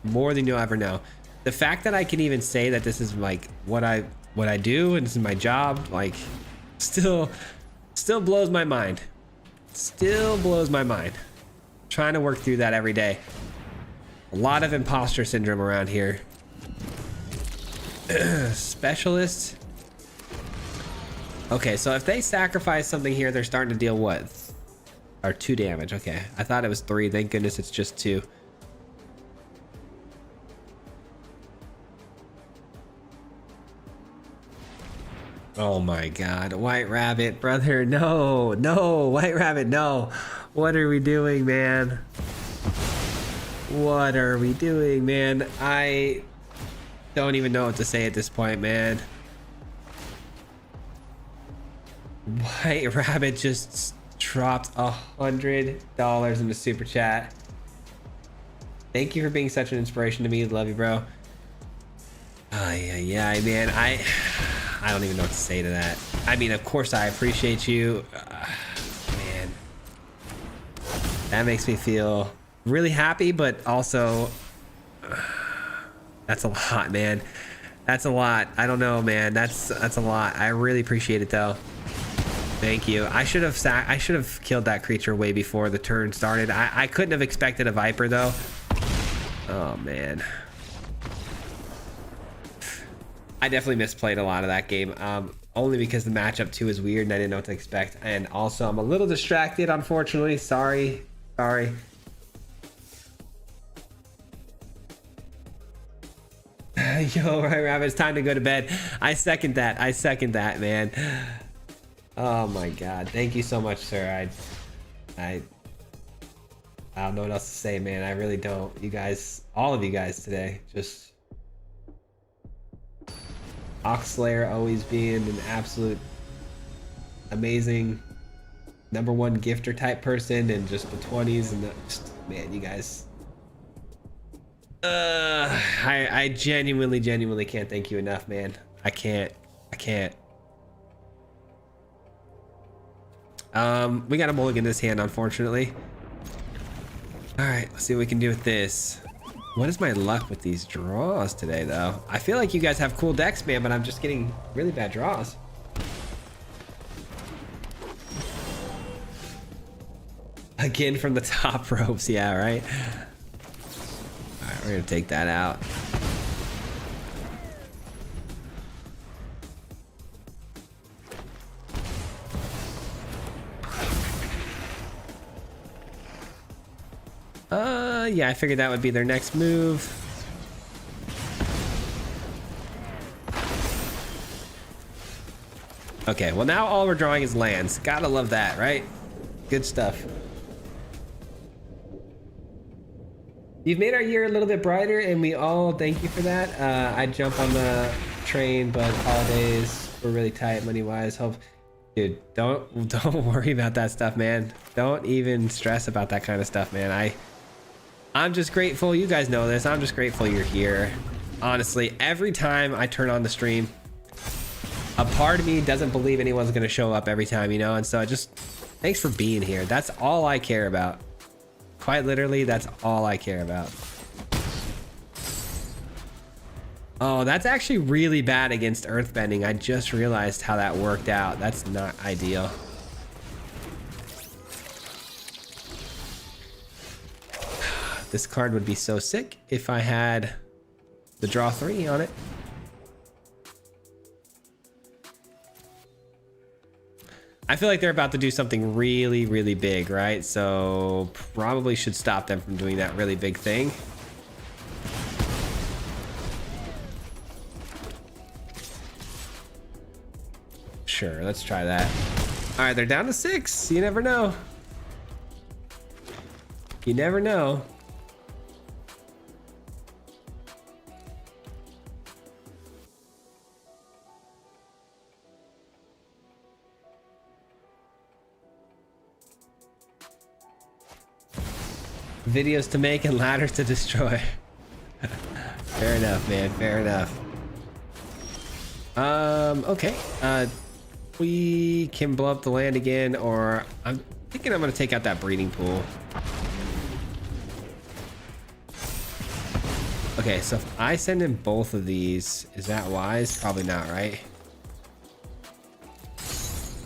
More than you'll ever know. The fact that I can even say that this is like what I do and this is my job, like, still blows my mind. Still blows my mind. Trying to work through that every day. A lot of imposter syndrome around here. Specialist. Okay, so if they sacrifice something here, they're starting to deal what? Or 2 damage. Okay, I thought it was 3. Thank goodness it's just 2. Oh my god, White Rabbit, brother, no, no, White Rabbit, no. What are we doing, man? What are we doing, man? I don't even know what to say at this point, man. White Rabbit just dropped $100 in the super chat. Thank you for being such an inspiration to me. Love you, bro. Yeah, man. I don't even know what to say to that. I mean, of course I appreciate you. Man, that makes me feel really happy, but also that's a lot, man. That's a lot. I don't know, man. That's a lot. I really appreciate it though. Thank you. I should have killed that creature way before the turn started. I couldn't have expected a Viper though. Oh man. I definitely misplayed a lot of that game, only because the matchup too is weird and I didn't know what to expect. And also I'm a little distracted, unfortunately. Sorry. Yo, right, Rabbit, it's time to go to bed. I second that, man. Oh my god. Thank you so much, sir. I don't know what else to say, man. I really don't. You guys, all of you guys today, just Oxslayer always being an absolute amazing #1 gifter type person, and just the 20s and just, man, you guys. I genuinely can't thank you enough, man. I can't. We got a mulligan this hand, unfortunately. All right, let's see what we can do with this. What is my luck with these draws today, though? I feel like you guys have cool decks, man, but I'm just getting really bad draws. Again from the top ropes, yeah, right? All right, we're gonna take that out. Yeah, I figured that would be their next move. Okay, well now all we're drawing is lands. Gotta love that, right? Good stuff. You've made our year a little bit brighter, and we all thank you for that. I jump on the train, but holidays were really tight money-wise. Hope, dude, don't worry about that stuff, man. Don't even stress about that kind of stuff, man. I'm just grateful. You guys know this. I'm just grateful you're here. Honestly, every time I turn on the stream, a part of me doesn't believe anyone's gonna show up every time, you know? And so thanks for being here. That's all I care about. Quite literally, that's all I care about. Oh, that's actually really bad against earthbending. I just realized how that worked out. That's not ideal. This card would be so sick if I had the draw 3 on it. I feel like they're about to do something really, really big, right? So probably should stop them from doing that really big thing. Sure, let's try that. All right, they're down to 6. You never know. You never know. Videos to make and ladders to destroy. Fair enough, man. Fair enough. Okay. We can blow up the land again, or I'm thinking I'm gonna take out that breeding pool. Okay, so if I send in both of these, is that wise? Probably not, right?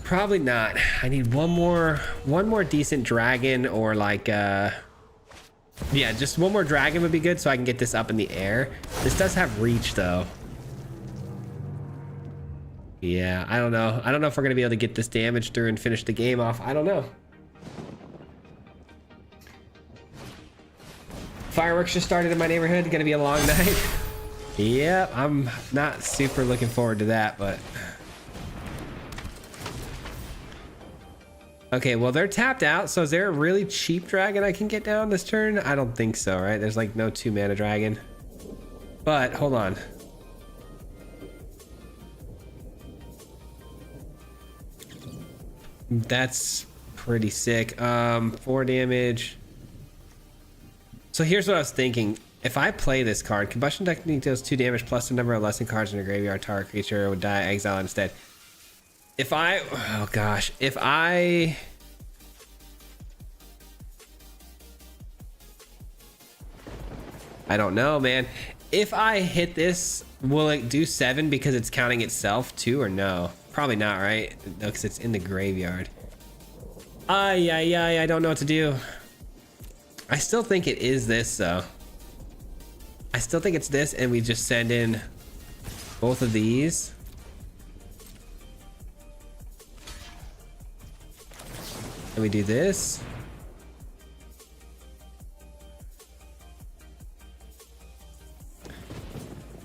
Probably not. I need one more decent dragon, or like yeah, just one more dragon would be good so I can get this up in the air. This does have reach though. Yeah, I don't know. I don't know if we're gonna be able to get this damage through and finish the game off. I don't know. Fireworks just started in my neighborhood. Gonna be a long night. Yep, I'm not super looking forward to that, but... Okay, well, they're tapped out, so is there a really cheap dragon I can get down this turn? I don't think so, right? There's like no 2-mana dragon. But, hold on. That's pretty sick. 4 damage. So here's what I was thinking. If I play this card, Combustion Technique deals 2 damage plus the number of lesson cards in your graveyard. Target creature would die, exile instead. If I... Oh, gosh. If I... I don't know, man. If I hit this, will it do 7 because it's counting itself too, or no? Probably not, right? No, because it's in the graveyard. I don't know what to do. I still think it is this, though. I still think it's this, and we just send in both of these. And we do this.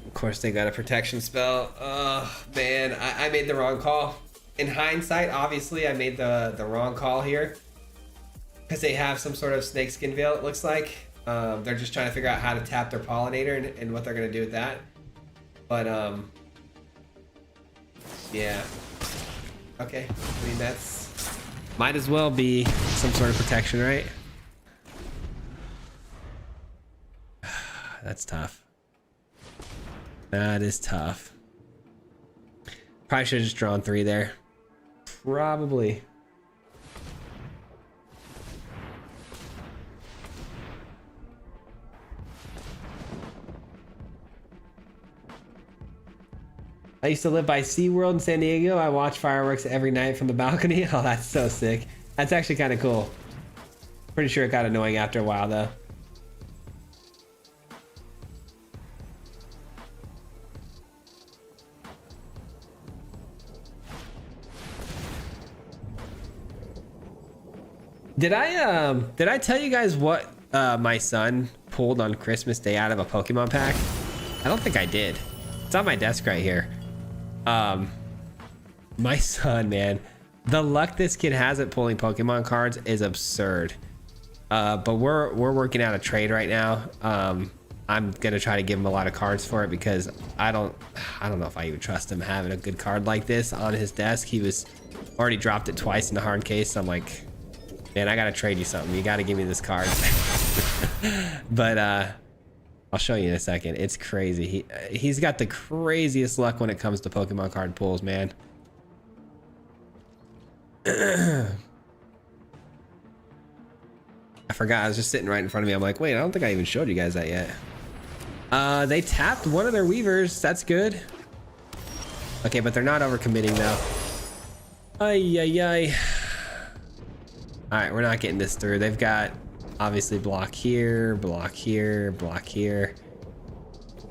Of course, they got a protection spell. Oh, man, I made the wrong call. In hindsight, obviously, I made the wrong call here. Because they have some sort of snakeskin veil, it looks like. They're just trying to figure out how to tap their pollinator and what they're going to do with that. But, yeah. Okay, I mean, that's... Might as well be some sort of protection, right? That's tough. That is tough. Probably should have just drawn 3 there. Probably. I used to live by SeaWorld in San Diego. I watch fireworks every night from the balcony. Oh, that's so sick. That's actually kind of cool. Pretty sure it got annoying after a while, though. Did I tell you guys what my son pulled on Christmas Day out of a Pokemon pack? I don't think I did. It's on my desk right here. My son, man, the luck this kid has at pulling Pokemon cards is absurd. But we're working out a trade right now. I'm gonna try to give him a lot of cards for it because I don't know if I even trust him having a good card like this on his desk. He was already dropped it twice in the hard case. So I'm like, man, I gotta trade you something. You gotta give me this card. But I'll show you in a second. It's crazy. He's got the craziest luck when it comes to Pokemon card pulls, man. I forgot. I was just sitting right in front of me. I'm like, wait, I don't think I even showed you guys that yet. They tapped one of their Weavers. That's good. Okay, but they're not overcommitting though. Ay. All right, we're not getting this through. They've got obviously block here, block here, block here.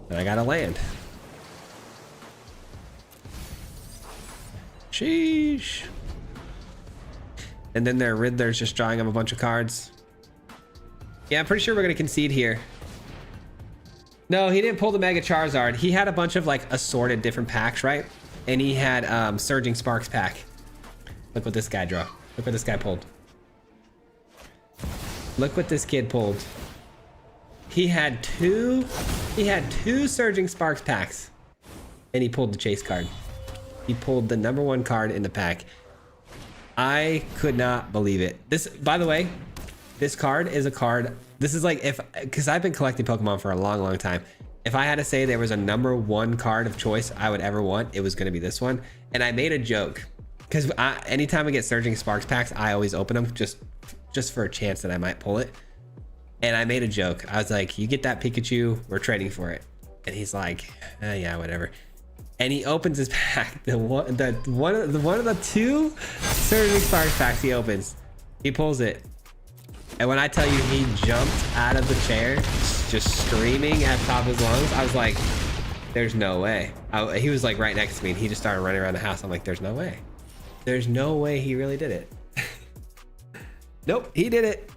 And I gotta land. Sheesh. And then their Riddler's just drawing up a bunch of cards. Yeah, I'm pretty sure we're gonna concede here. No, he didn't pull the Mega Charizard. He had a bunch of like assorted different packs, right? And he had Surging Sparks pack. Look what this guy drew. Look what this guy pulled. Look what this kid pulled. He had two Surging Sparks packs. And he pulled the chase card. He pulled the #1 card in the pack. I could not believe it. This, by the way, this card is a card. This is like because I've been collecting Pokemon for a long time. If I had to say there was a #1 card of choice I would ever want, it was going to be this one. And I made a joke because anytime I get Surging Sparks packs, I always open them just for a chance that I might pull it. And I made a joke. I was like, you get that Pikachu, we're trading for it. And he's like, yeah, whatever. And he opens his pack. One of the 2 Surging Sparks packs he opens. He pulls it. And when I tell you he jumped out of the chair, just screaming at top of his lungs, I was like, There's no way. He was like right next to me and he just started running around the house. I'm like, there's no way. There's no way he really did it. Nope, he did it.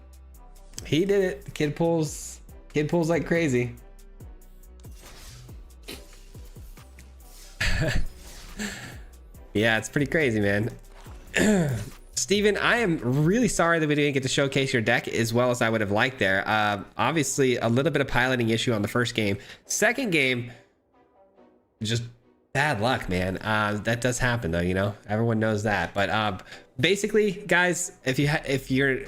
He did it. The kid pulls like crazy. Yeah, it's pretty crazy, man. Steven, I am really sorry that we didn't get to showcase your deck as well as I would have liked there. Obviously, a little bit of piloting issue on the first game. Second game, just bad luck, man. That does happen, though. You know, everyone knows that. But basically, guys, if you're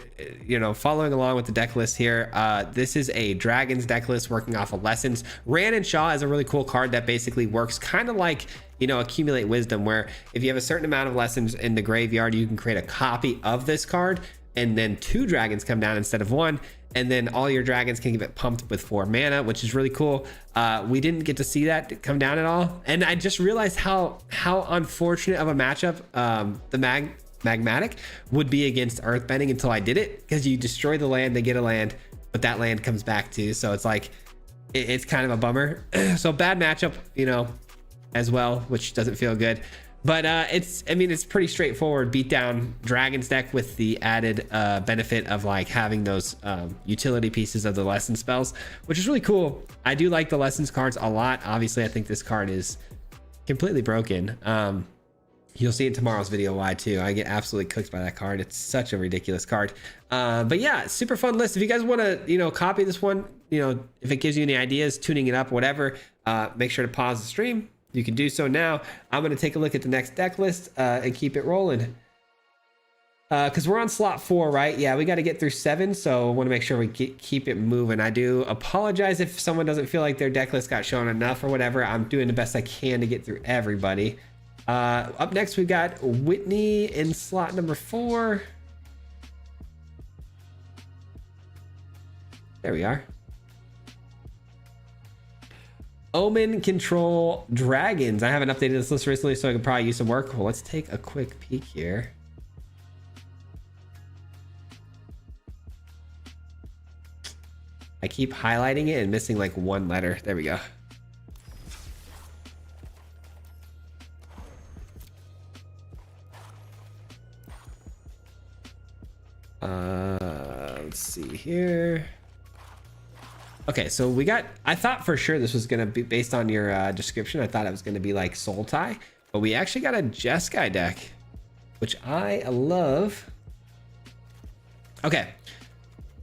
following along with the deck list here, this is a Dragons deck list working off of lessons. Ran and Shaw is a really cool card that basically works kind of like, you know, Accumulate Wisdom, where if you have a certain amount of lessons in the graveyard, you can create a copy of this card, and then 2 dragons come down instead of 1, and then all your dragons can get pumped with 4 mana, which is really cool. We didn't get to see that come down at all, and I just realized how unfortunate of a matchup the Magmatic would be against Earthbending until I did it, because you destroy the land, they get a land, but that land comes back too, so it's like it's kind of a bummer. So bad matchup, you know, as well, which doesn't feel good. But it's pretty straightforward beat down Dragons deck with the added benefit of like having those utility pieces of the lesson spells, which is really cool. I do like the lessons cards a lot. Obviously, I think this card is completely broken. You'll see in tomorrow's video why too. I get absolutely cooked by that card. It's such a ridiculous card. But yeah, super fun list. If you guys want to, you know, copy this one, you know, if it gives you any ideas, tuning it up, whatever, make sure to pause the stream. You can do so now. I'm going to take a look at the next deck list and keep it rolling. Because we're on slot 4, right? Yeah, we got to get through 7, so I want to make sure we keep it moving. I do apologize if someone doesn't feel like their deck list got shown enough or whatever. I'm doing the best I can to get through everybody. Up next, we've got Whitney in slot number 4. There we are. Omen Control Dragons. I haven't updated this list recently, so I could probably use some work. Well, let's take a quick peek here. I keep highlighting it and missing like one letter. There we go. Let's see here. Okay, so we got, I thought for sure this was going to be based on your description. I thought it was going to be like Soul Tie, but we actually got a Jeskai deck, which I love. Okay,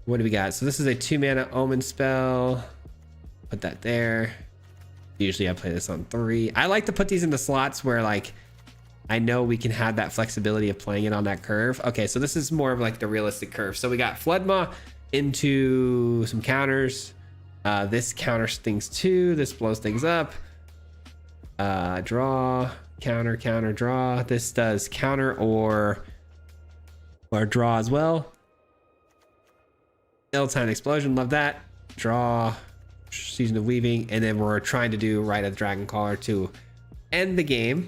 what do we got? So this is a 2-mana Omen spell. Put that there. Usually I play this on 3. I like to put these in the slots where like I know we can have that flexibility of playing it on that curve. Okay, so this is more of like the realistic curve. So we got Floodmaw into some counters. This counters things too. This blows things up. Draw, counter, counter, draw. This does counter or draw as well. Ill-timed explosion, love that. Draw, Season of Weaving, and then we're trying to do Rite of the Dragon Caller to end the game.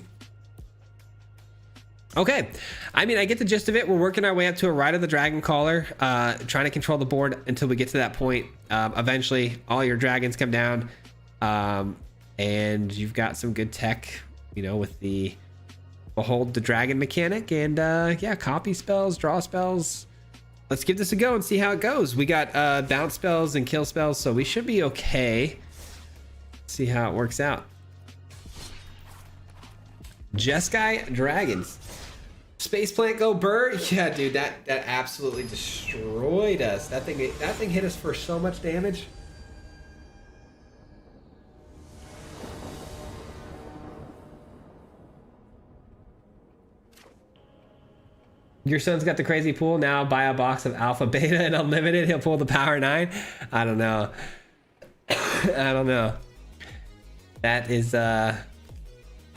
Okay, I mean, I get the gist of it. We're working our way up to a Rite of the Dragon Caller, trying to control the board until we get to that point. Eventually, all your dragons come down, and you've got some good tech, you know, with the Behold the Dragon mechanic, and yeah, copy spells, draw spells. Let's give this a go and see how it goes. We got bounce spells and kill spells, so we should be okay. See how it works out. Jeskai Dragons. Space Plant go Burr. Yeah, dude, that absolutely destroyed us. That thing hit us for so much damage. Your son's got the crazy pool. Now buy a box of Alpha, Beta, and Unlimited. He'll pull the Power 9. I don't know. I don't know. That is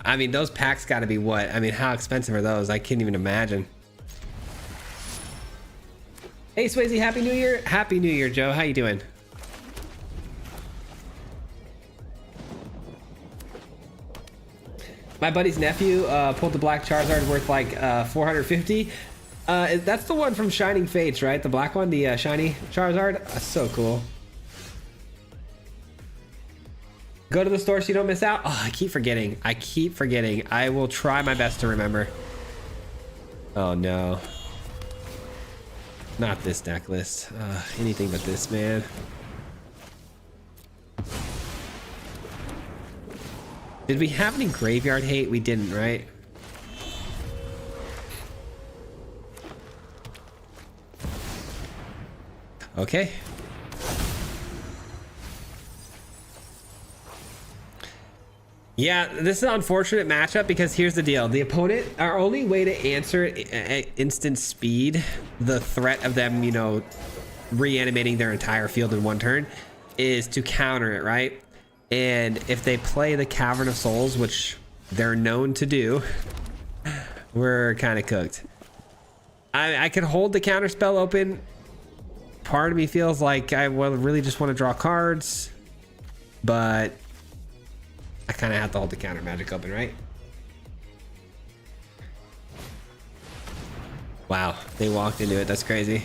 I mean, those packs got to be what? I mean, how expensive are those? I can't even imagine. Hey, Swayze, Happy New Year. Happy New Year, Joe. How you doing? My buddy's nephew pulled the black Charizard worth like 450. That's the one from Shining Fates, right? The black one, the shiny Charizard. That's so cool. Go to the store so you don't miss out. Oh, I keep forgetting. I keep forgetting. I will try my best to remember. Oh no. Not this deck list. Anything but this, man. Did we have any graveyard hate? We didn't, right? Okay. Yeah, this is an unfortunate matchup because here's the deal. The opponent, our only way to answer at instant speed the threat of them, you know, reanimating their entire field in one turn is to counter it, right? And if they play the Cavern of Souls, which they're known to do, we're kind of cooked. I can hold the counter spell open. Part of me feels like I really just want to draw cards, but I kind of have to hold the counter magic open, right? Wow, they walked into it. That's crazy.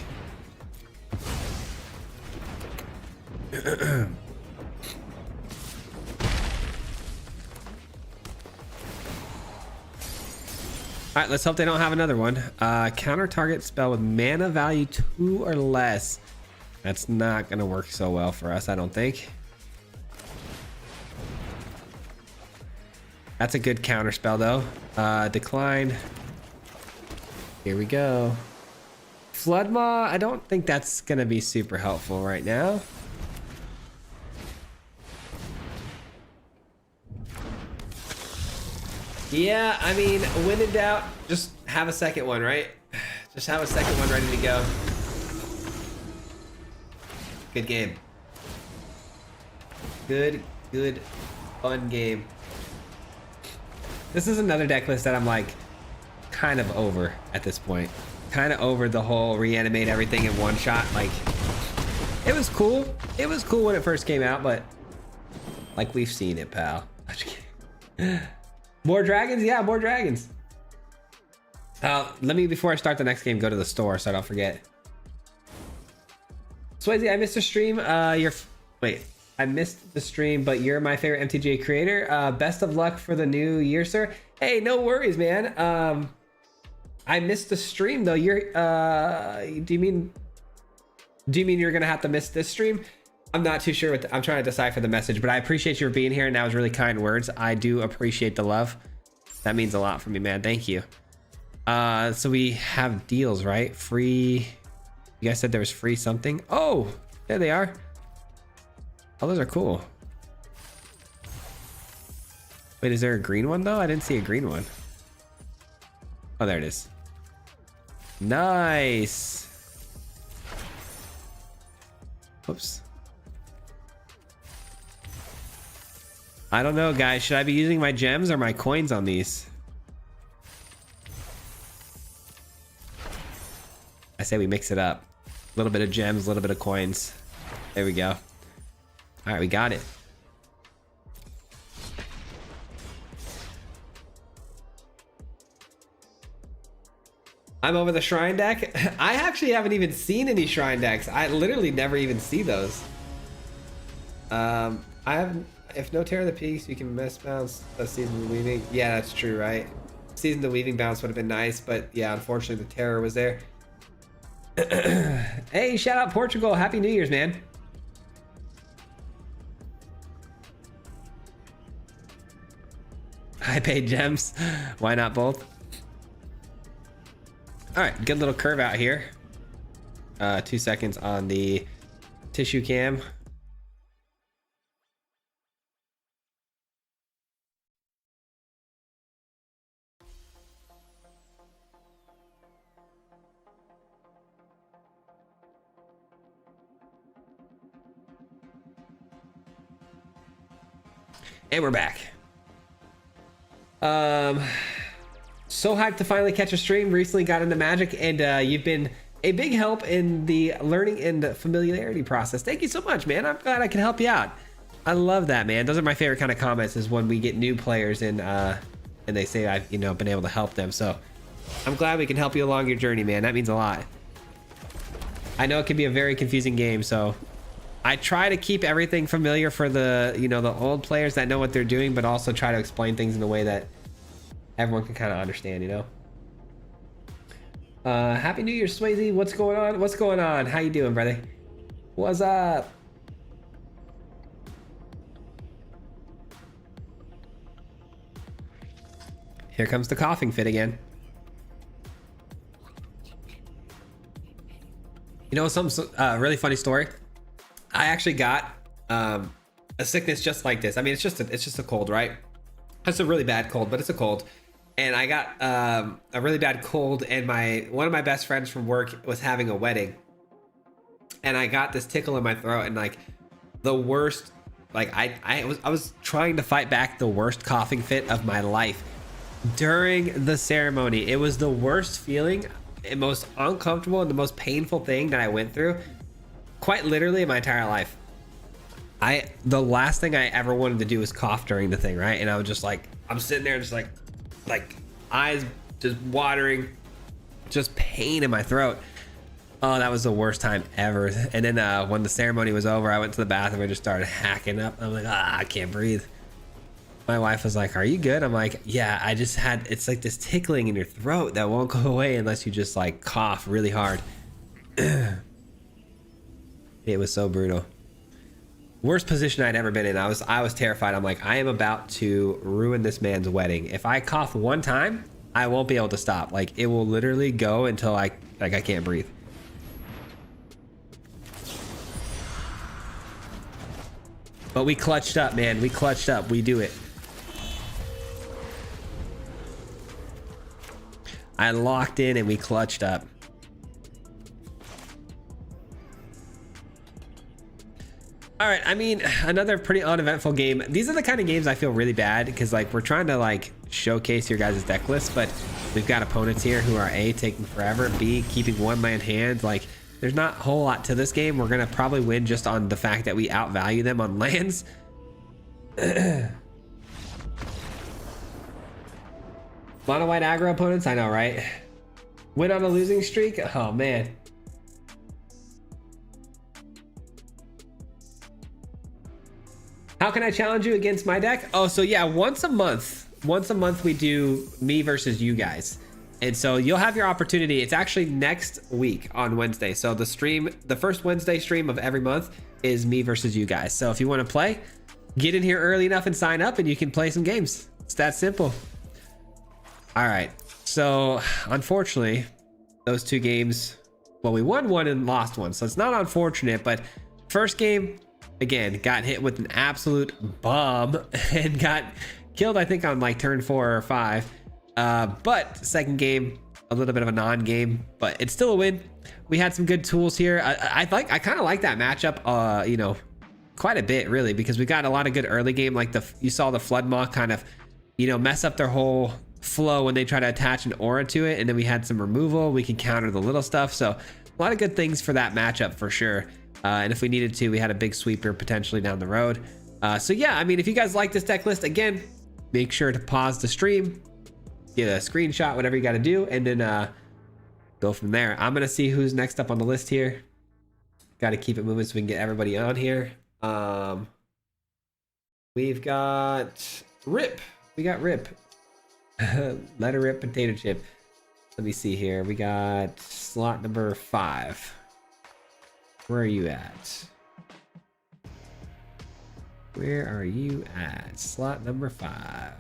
All right, let's hope they don't have another one. Counter target spell with mana value 2 or less. That's not gonna work so well for us, I don't think. That's a good counter spell though. Decline. Here we go. Flood Maw, I don't think that's gonna be super helpful right now. Yeah, I mean, when in doubt, just have a second one, right? Just have a second one ready to go. Good game. Good, fun game. This is another deck list that I'm like kind of over at this point. Kind of over the whole reanimate everything in one shot. Like, it was cool. It was cool when it first came out, but like we've seen it, pal. More dragons? Yeah, more dragons. Let me, before I start the next game, go to the store so I don't forget. Swayze, I missed the stream. Wait, I missed the stream, but you're my favorite MTG creator. Best of luck for the new year, sir. Hey, no worries, man. I missed the stream though. Do you mean you're gonna have to miss this stream? I'm not too sure I'm trying to decipher the message, but I appreciate you being here, and that was really kind words. I do appreciate the love. That means a lot for me, man. Thank you. So we have deals, right? Free. You guys said there was free something. Oh, there they are. Oh, those are cool. Wait, is there a green one though? I didn't see a green one. Oh, there it is. Nice. Whoops. I don't know, guys. Should I be using my gems or my coins on these? I say we mix it up. A little bit of gems, a little bit of coins. There we go. All right, we got it. I'm over the shrine deck. I actually haven't even seen any shrine decks. I literally never even see those. I haven't. If no Tear of the Peaks, you can miss bounce a Season of the Weaving. Yeah, that's true, right? Season of the Weaving bounce would have been nice, but yeah, unfortunately the Terror was there. Hey, shout out Portugal. Happy New Year's, man. I paid gems. Why not both? All right, good little curve out here. 2 seconds on the tissue cam. And we're back. So hyped to finally catch a stream. Recently got into Magic, and you've been a big help in the learning and familiarity process. Thank you so much, man. I'm glad I can help you out. I love that, man. Those are my favorite kind of comments, is when we get new players in and they say I've been able to help them. So I'm glad we can help you along your journey, man. That means a lot. I know it can be a very confusing game, so I try to keep everything familiar for the, you know, the old players that know what they're doing, but also try to explain things in a way that everyone can kind of understand, you know. Happy New Year, Swayze. What's going on? What's going on? How you doing, brother? What's up? Here comes the coughing fit again. You know, some really funny story. I actually got a sickness just like this. I mean, it's just a cold, right? It's a really bad cold, but it's a cold. And I got a really bad cold, and one of my best friends from work was having a wedding, and I got this tickle in my throat, and like the worst, like I was trying to fight back the worst coughing fit of my life during the ceremony. It was the worst feeling, the most uncomfortable, and the most painful thing that I went through, quite literally, in my entire life. The last thing I ever wanted to do was cough during the thing, right? And I was just like, I'm sitting there just like eyes just watering, just pain in my throat. Oh, that was the worst time ever. And then when the ceremony was over, I went to the bathroom and just started hacking up. I'm like, I can't breathe. My wife was like, are you good? I'm like, yeah, I just had, it's like this tickling in your throat that won't go away unless you just like cough really hard. It was so brutal. Worst position I'd ever been in. I was terrified. I'm like, I am about to ruin this man's wedding. If I cough one time, I won't be able to stop. Like, it will literally go until I can't breathe. But we clutched up, man. We clutched up. We do it. I locked in and we clutched up. All right, I mean, another pretty uneventful game. These are the kind of games I feel really bad because like we're trying to like showcase your guys' deck list, but we've got opponents here who are A, taking forever, B, keeping one land hand. Like there's not a whole lot to this game. We're gonna probably win just on the fact that we outvalue them on lands. Mono white aggro opponents, I know, right? Win on a losing streak? Oh man. How can I challenge you against my deck? Oh, so yeah, once a month we do me versus you guys. And so you'll have your opportunity. It's actually next week on Wednesday. So the first Wednesday stream of every month is me versus you guys. So if you want to play, get in here early enough and sign up and you can play some games. It's that simple. All right. So unfortunately, those two games, well, we won one and lost one. So it's not unfortunate, but first game, again, got hit with an absolute bomb and got killed, I think, on like turn 4 or 5. But second game, a little bit of a non-game, but it's still a win. We had some good tools here. I kind of like that matchup, you know, quite a bit really, because we got a lot of good early game. Like you saw the Flood Maw kind of, you know, mess up their whole flow when they try to attach an aura to it, and then we had some removal. We can counter the little stuff, so a lot of good things for that matchup for sure. And if we needed to, we had a big sweeper potentially down the road. So yeah, I mean, if you guys like this deck list, again, make sure to pause the stream, get a screenshot, whatever you got to do, and then go from there. I'm gonna see who's next up on the list here. Got to keep it moving so we can get everybody on here. We've got Rip. We got Rip. Let her rip potato chip. Let me see here. We got slot number 5. Where are you at? Where are you at? Slot number 5.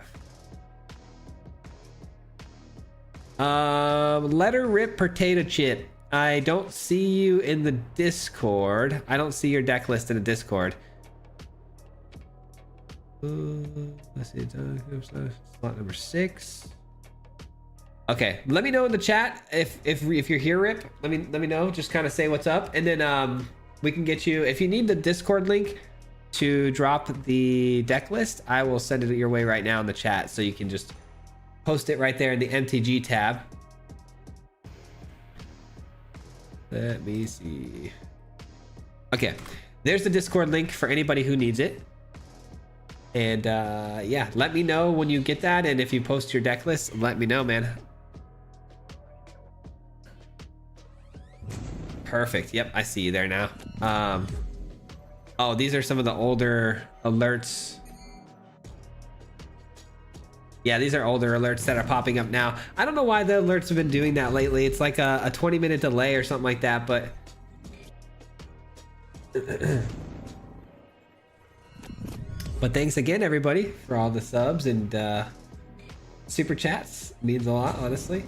Let her rip potato chip. I don't see you in the Discord. I don't see your deck list in the Discord. Let's see. Slot number 6. Okay, let me know in the chat if you're here, Rip. Let me know. Just kind of say what's up, and then we can get you. If you need the Discord link to drop the deck list, I will send it your way right now in the chat, so you can just post it right there in the MTG tab. Let me see. Okay, there's the Discord link for anybody who needs it. And yeah, let me know when you get that, and if you post your deck list, let me know, man. Perfect. Yep, I see you there now. Oh, these are some of the older alerts. Yeah, these are older alerts that are popping up now. I don't know why the alerts have been doing that lately. It's like a 20-minute delay or something like that, but but thanks again, everybody, for all the subs and super chats. Means a lot, honestly.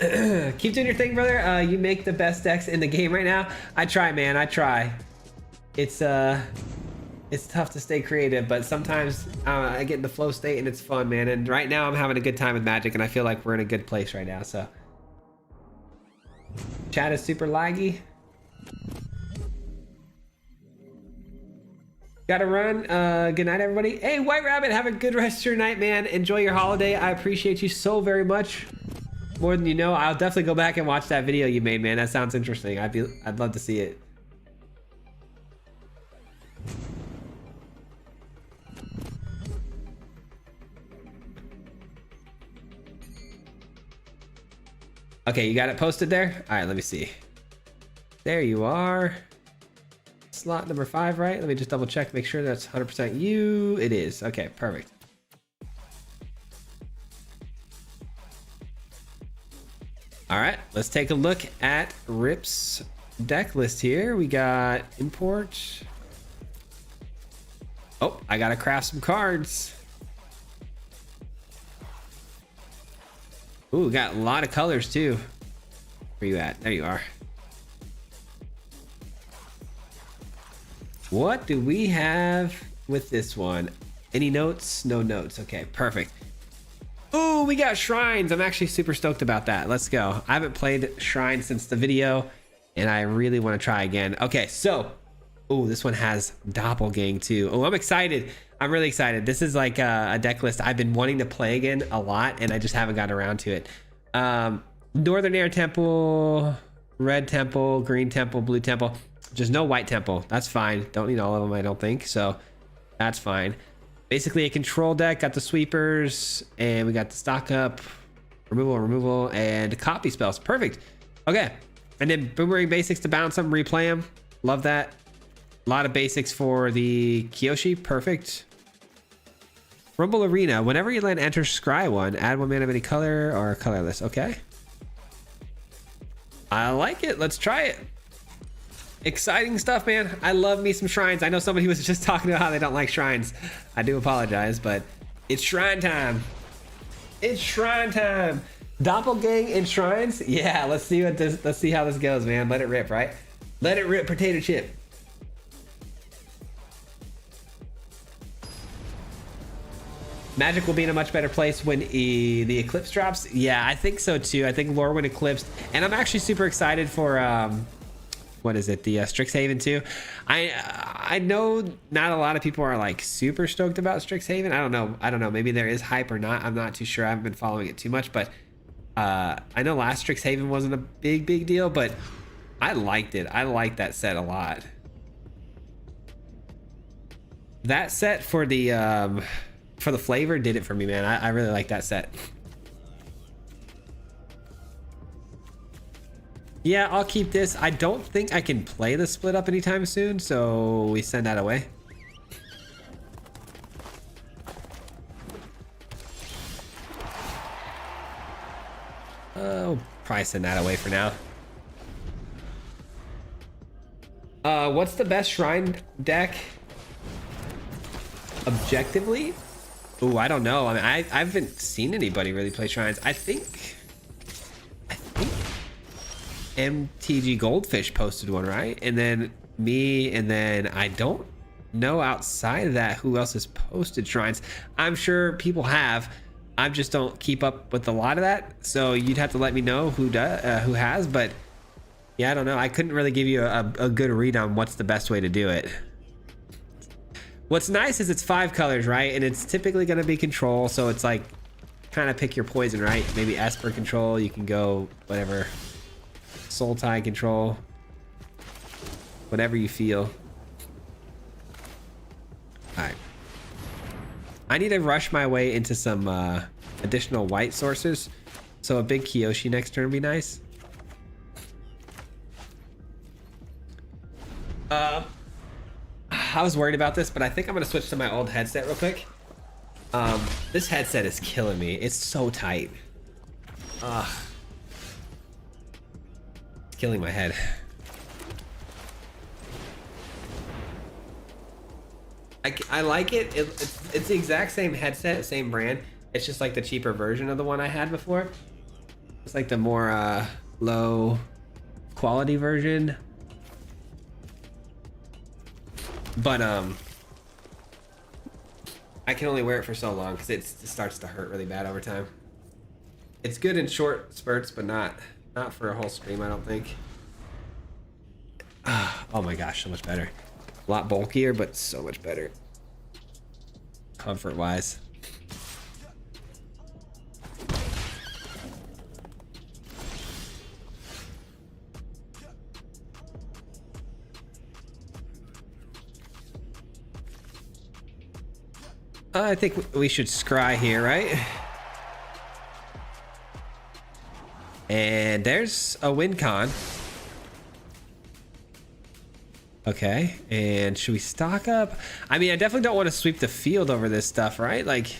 Keep doing your thing, brother. You make the best decks in the game right now. I try, man. I try. It's tough to stay creative, but sometimes I get in the flow state and it's fun, man. And right now I'm having a good time with Magic, and I feel like we're in a good place right now. So chat is super laggy. Gotta run. Good night, everybody. Hey, White Rabbit, have a good rest of your night, man. Enjoy your holiday. I appreciate you so very much. More than you know. I'll definitely go back and watch that video you made, man. That sounds interesting. I'd love to see it. Okay, you got it posted there? All right, let me see. There you are. Slot number 5, right? Let me just double check, make sure that's 100% you. It is. Okay, perfect. All right, let's take a look at Rip's deck list here. We got import. Oh, I gotta craft some cards. Ooh, got a lot of colors too. Where you at? There you are. What do we have with this one? Any notes? No notes. Okay, perfect. Ooh, we got shrines. I'm actually super stoked about that. Let's go. I haven't played shrines since the video, and I really want to try again. Okay, so, ooh, this one has Doppelgang too. Oh, I'm excited. I'm really excited. This is like a deck list I've been wanting to play again a lot, and I just haven't gotten around to it. Northern Air Temple, Red Temple, Green Temple, Blue Temple. Just no White Temple. That's fine. Don't need all of them, I don't think. So that's fine. Basically a control deck. Got the sweepers, and we got the stock up, removal, and copy spells. Perfect. Okay. And then boomerang basics to bounce them, replay them. Love that. A lot of basics for the Kyoshi. Perfect. Rumble Arena. Whenever you land, enter scry 1. Add 1 mana of any color or colorless. Okay. I like it. Let's try it. Exciting stuff, man. I love me some shrines. I know somebody was just talking about how they don't like shrines. I do apologize, but it's shrine time. It's shrine time. Doppelgang and shrines. Yeah, let's see how this goes, man. Let it rip, right? Let it rip, potato chip. Magic will be in a much better place when the eclipse drops. Yeah, I think so too. I think Lorwyn eclipsed, and I'm actually super excited for what is it, the Strixhaven too. I know not a lot of people are like super stoked about Strixhaven. I don't know, maybe there is hype or not. I'm not too sure. I haven't been following it too much, but I know last Strixhaven wasn't a big deal, but I liked it. I liked that set a lot. That set for the flavor did it for me, man. I really like that set. Yeah, I'll keep this. I don't think I can play the split up anytime soon, so we send that away. We'll probably send that away for now. What's the best shrine deck objectively? Ooh, I don't know. I mean, I haven't seen anybody really play shrines. I think MTG Goldfish posted one, right? And then me, and then I don't know outside of that who else has posted shrines. I'm sure people have. I just don't keep up with a lot of that. So you'd have to let me know who has. But yeah, I don't know. I couldn't really give you a good read on what's the best way to do it. What's nice is it's 5 colors, right? And it's typically going to be control. So it's like kind of pick your poison, right? Maybe Esper control. You can go whatever. Soul Tie control, whatever you feel. All right, I need to rush my way into some additional white sources, so a big Kyoshi next turn would be nice. I was worried about this, but I think I'm gonna switch to my old headset real quick. This headset is killing me. It's so tight. It's killing my head. I like it. It's the exact same headset, same brand. It's just like the cheaper version of the one I had before. It's like the more low quality version. But I can only wear it for so long because it starts to hurt really bad over time. It's good in short spurts, but not for a whole stream, I don't think. Oh my gosh, so much better. A lot bulkier, but so much better. Comfort wise. I think we should scry here, right? And there's a win con. Okay, and should we stock up? I mean, I definitely don't want to sweep the field over this stuff, right? Like,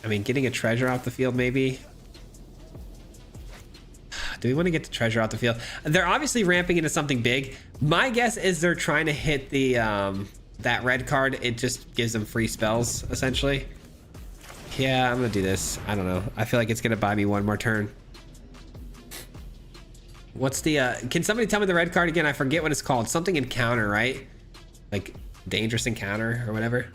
I mean, getting a treasure off the field, maybe. Do we want to get the treasure off the field? They're obviously ramping into something big. My guess is they're trying to hit the that red card. It just gives them free spells, essentially. Yeah, I'm gonna do this. I don't know. I feel like it's gonna buy me one more turn. What's the can somebody tell me the red card again? I forget what it's called. Something encounter, right? Like dangerous encounter or whatever.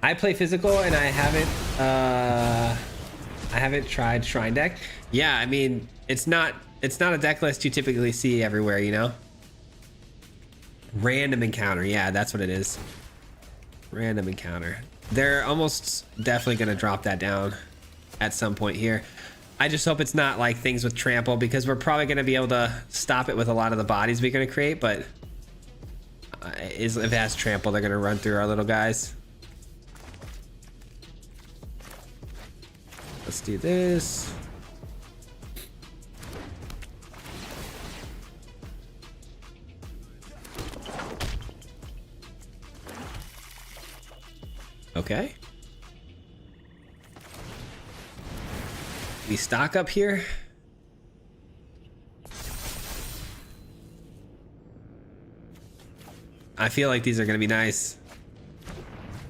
I play physical and I haven't tried shrine deck. Yeah, I mean, it's not a deck list you typically see everywhere, you know? Random encounter, yeah, that's what it is. Random encounter. They're almost definitely gonna drop that down at some point here. I just hope it's not like things with trample, because we're probably gonna be able to stop it with a lot of the bodies we're gonna create, but if it has trample, they're gonna run through our little guys. Let's do this. Okay. We stock up here. I feel like these are gonna be nice,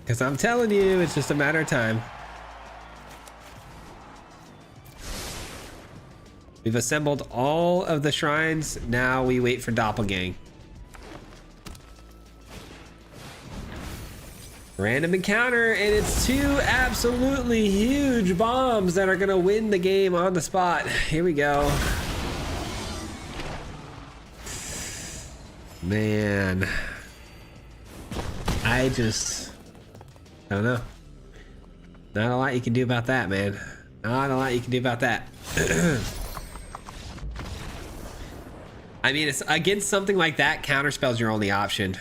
because I'm telling you, it's just a matter of time. We've assembled all of the shrines. Now we wait for Doppelgang. Random encounter, and it's two absolutely huge bombs that are gonna win the game on the spot. Here we go. Man. I don't know. Not a lot you can do about that, man. Not a lot you can do about that. I mean, it's against something like that, counterspell's your only option,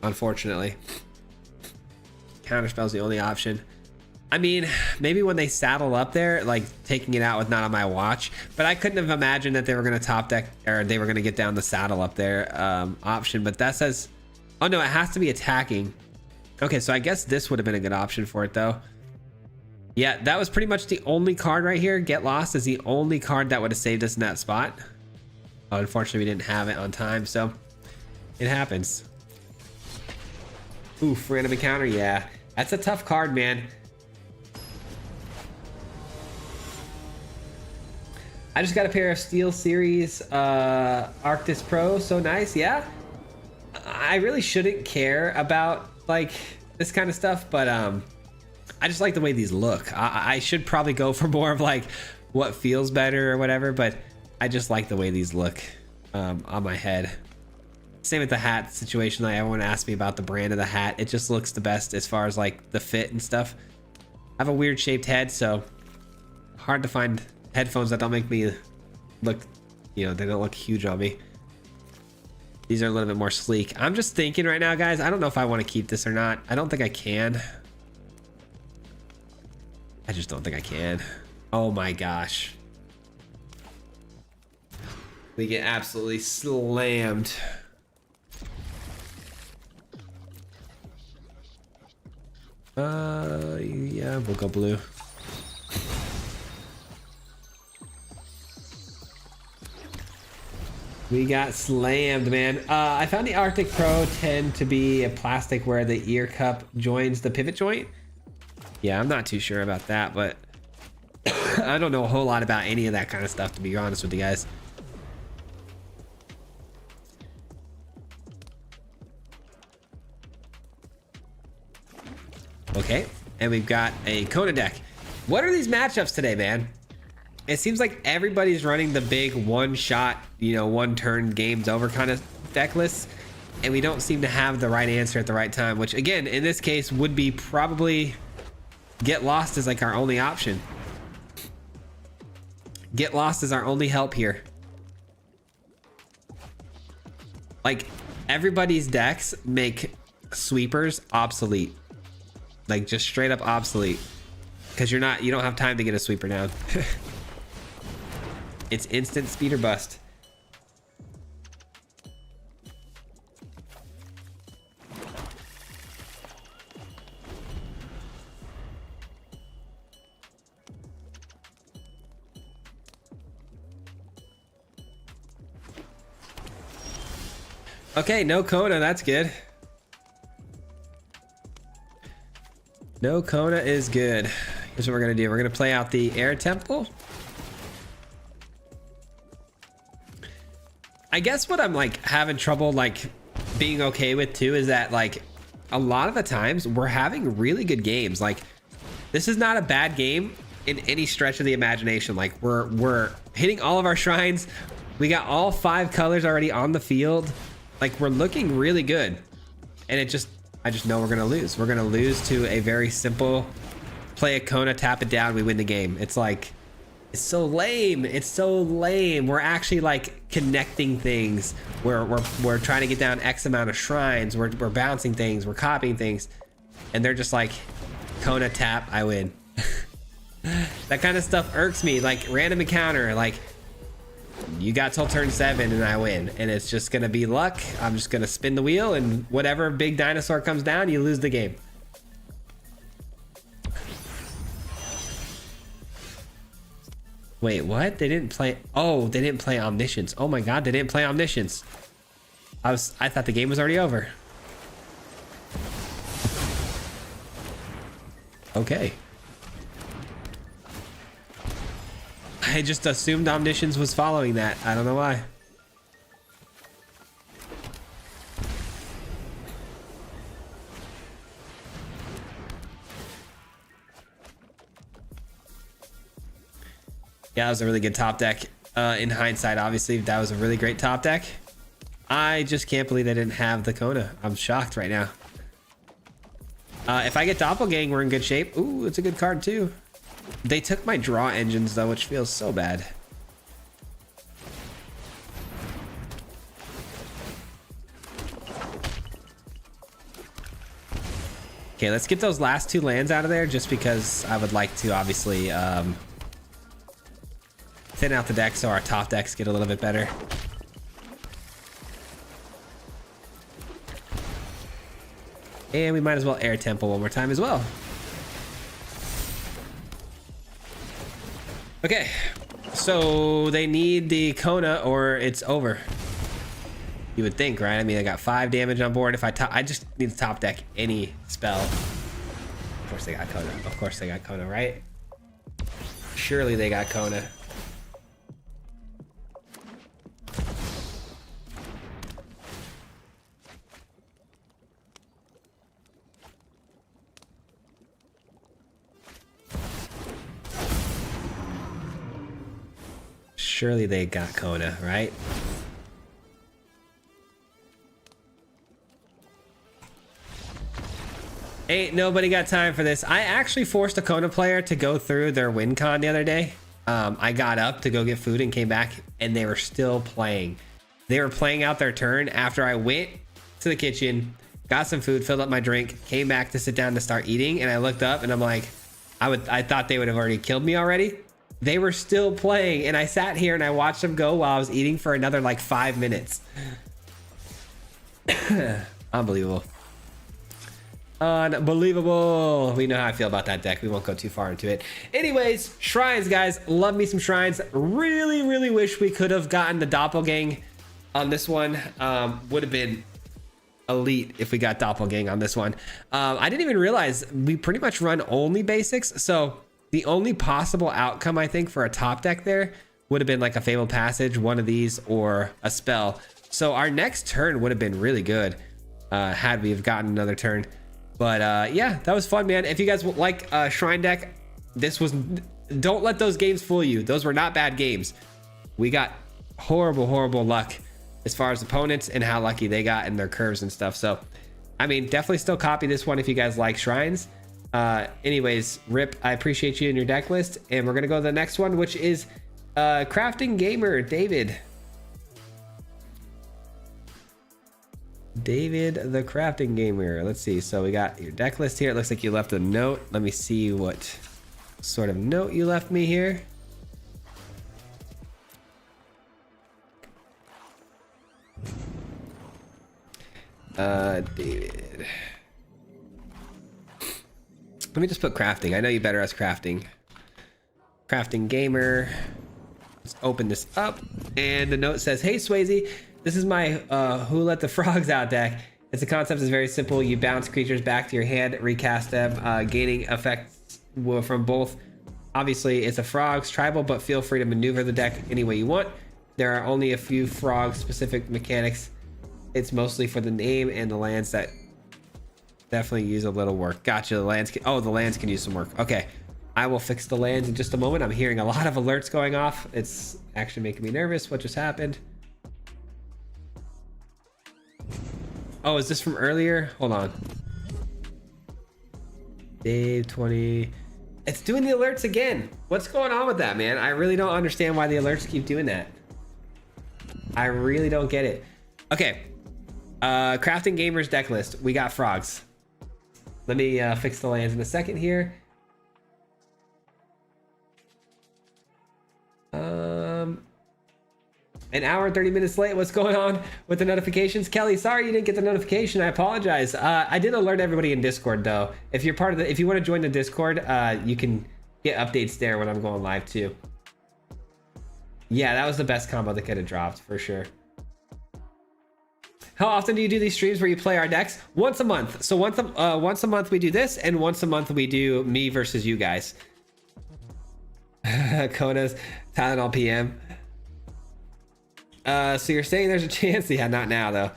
unfortunately. Counterspell's the only option. I mean, maybe when they saddle up there, like taking it out with not on my watch, but I couldn't have imagined that they were going to top deck, or they were going to get down the saddle up there option, but that says, oh no, it has to be attacking. Okay, so I guess this would have been a good option for it though. Yeah, that was pretty much the only card right here. Get Lost is the only card that would have saved us in that spot. Unfortunately, we didn't have it on time, so it happens. Oof, random encounter, yeah. That's a tough card, man. I just got a pair of Steel Series Arctis Pro, so nice, yeah. I really shouldn't care about like this kind of stuff, but I just like the way these look. I should probably go for more of like what feels better or whatever, but I just like the way these look on my head. Same with the hat situation. Like everyone asked me about the brand of the hat. It just looks the best as far as like the fit and stuff. I have a weird shaped head, so hard to find headphones that don't make me look, you know, they don't look huge on me. These are a little bit more sleek. I'm just thinking right now, guys, I don't know if I want to keep this or not. I don't think I can. I just don't think I can. Oh my gosh. We get absolutely slammed. Yeah, we'll go blue. We got slammed, man. I found the Arctic Pro 10 to be a plastic where the ear cup joins the pivot joint. Yeah, I'm not too sure about that, but I don't know a whole lot about any of that kind of stuff, to be honest with you guys. Okay, and we've got a Kona deck. What are these matchups today, man? It seems like everybody's running the big one-shot, you know, one-turn game's over kind of deck lists, and we don't seem to have the right answer at the right time, which, again, in this case, would be probably Get Lost is like our only option. Get Lost is our only help here. Like, everybody's decks make sweepers obsolete. Like, just straight up obsolete. Because you don't have time to get a sweeper down. It's instant speed or bust. Okay, no Kona, that's good. No Kona is good. Here's what we're gonna do. We're gonna play out the Air Temple. I guess what I'm like having trouble like being okay with too is that like a lot of the times we're having really good games. Like this is not a bad game in any stretch of the imagination. Like we're hitting all of our shrines. We got all 5 colors already on the field. Like we're looking really good. And I just know we're gonna lose. We're gonna lose to a very simple play a Kona, tap it down, we win the game. It's like, it's so lame. It's so lame. We're actually like connecting things. We're trying to get down X amount of shrines. We're bouncing things. We're copying things. And they're just like, Kona, tap, I win. That kind of stuff irks me. Like random encounter, like you got till turn 7 and I win. And it's just gonna be luck. I'm just gonna spin the wheel and whatever big dinosaur comes down, you lose the game. Wait, what? They didn't play. Oh, they didn't play Omniscience. Oh my God, they didn't play Omniscience. I thought the game was already over. Okay. I just assumed Omniscience was following that. I don't know why. Yeah, that was a really good top deck. In hindsight, obviously, that was a really great top deck. I just can't believe they didn't have the Kona. I'm shocked right now. If I get Doppelgang, we're in good shape. Ooh, it's a good card too. They took my draw engines though, which feels so bad. Okay, let's get those last 2 lands out of there just because I would like to obviously thin out the deck so our top decks get a little bit better. And we might as well Air Temple one more time as well. Okay, so they need the Kona or it's over. You would think, right? I mean, I got 5 damage on board. If I just need to top deck any spell. Of course they got Kona. Of course they got Kona, right? Surely they got Kona. Surely they got Kona, right? Ain't nobody got time for this. I actually forced a Kona player to go through their win con the other day. I got up to go get food and came back and they were still playing. They were playing out their turn after I went to the kitchen, got some food, filled up my drink, came back to sit down to start eating, and I looked up and I'm like, I thought they would have already killed me already. They were still playing, and I sat here and I watched them go while I was eating for another like 5 minutes. Unbelievable. Unbelievable. We know how I feel about that deck. We won't go too far into it. Anyways, shrines, guys. Love me some shrines. Really wish we could have gotten the doppelgang on this one. Would have been elite if we got doppelgang on this one. I didn't even realize we pretty much run only basics. So the only possible outcome, I think, for a top deck there would have been like a Fabled Passage, one of these, or a spell. So our next turn would have been really good had we have gotten another turn. But yeah, that was fun, man. If you guys like Shrine deck, don't let those games fool you. Those were not bad games. We got horrible luck as far as opponents and how lucky they got in their curves and stuff. So, I mean, definitely still copy this one if you guys like Shrines. Anyways, Rip, I appreciate you in your deck list. And we're going to go to the next one, which is Crafting Gamer, David. David the Crafting Gamer. Let's see. So we got your deck list here. It looks like you left a note. Let me see what sort of note you left me here. David. Let me just put crafting. I know you better as crafting. Crafting Gamer. Let's open this up. And the note says, "Hey Swayze, this is my Who Let the Frogs Out deck. The concept is very simple. You bounce creatures back to your hand, recast them, gaining effects from both. Obviously, it's a frogs tribal, but feel free to maneuver the deck any way you want. There are only a few frog-specific mechanics. It's mostly for the name and the lands that definitely use a little work." Gotcha. The lands the lands can use some work. Okay. I will fix the lands in just a moment. I'm hearing a lot of alerts going off. It's actually making me nervous. What just happened? Oh, is this from earlier? Hold on. Dave 20. It's doing the alerts again. What's going on with that, man? I really don't understand why the alerts keep doing that. I really don't get it. Okay. Crafting Gamers deck list. We got frogs. Let me fix the lands in a second here. An hour and 30 minutes late. What's going on with the notifications? Kelly, sorry you didn't get the notification. I apologize. I did alert everybody in Discord though. If you're part of if you want to join the Discord, you can get updates there when I'm going live too. Yeah, that was the best combo that could have dropped for sure. How often do you do these streams where you play our decks? Once a month. So once a month we do this, and once a month we do me versus you guys. Kona's Tylenol PM. So you're saying there's a chance? Yeah, not now though.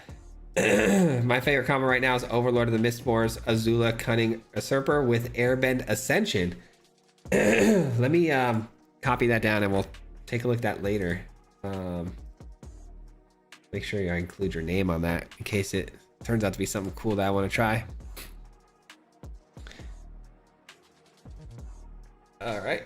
My favorite combo right now is Overlord of the Mistborns, Azula Cunning Usurper with Airbend Ascension. Let me copy that down and we'll take a look at that later. Make sure I include your name on that in case it turns out to be something cool that I want to try. All right.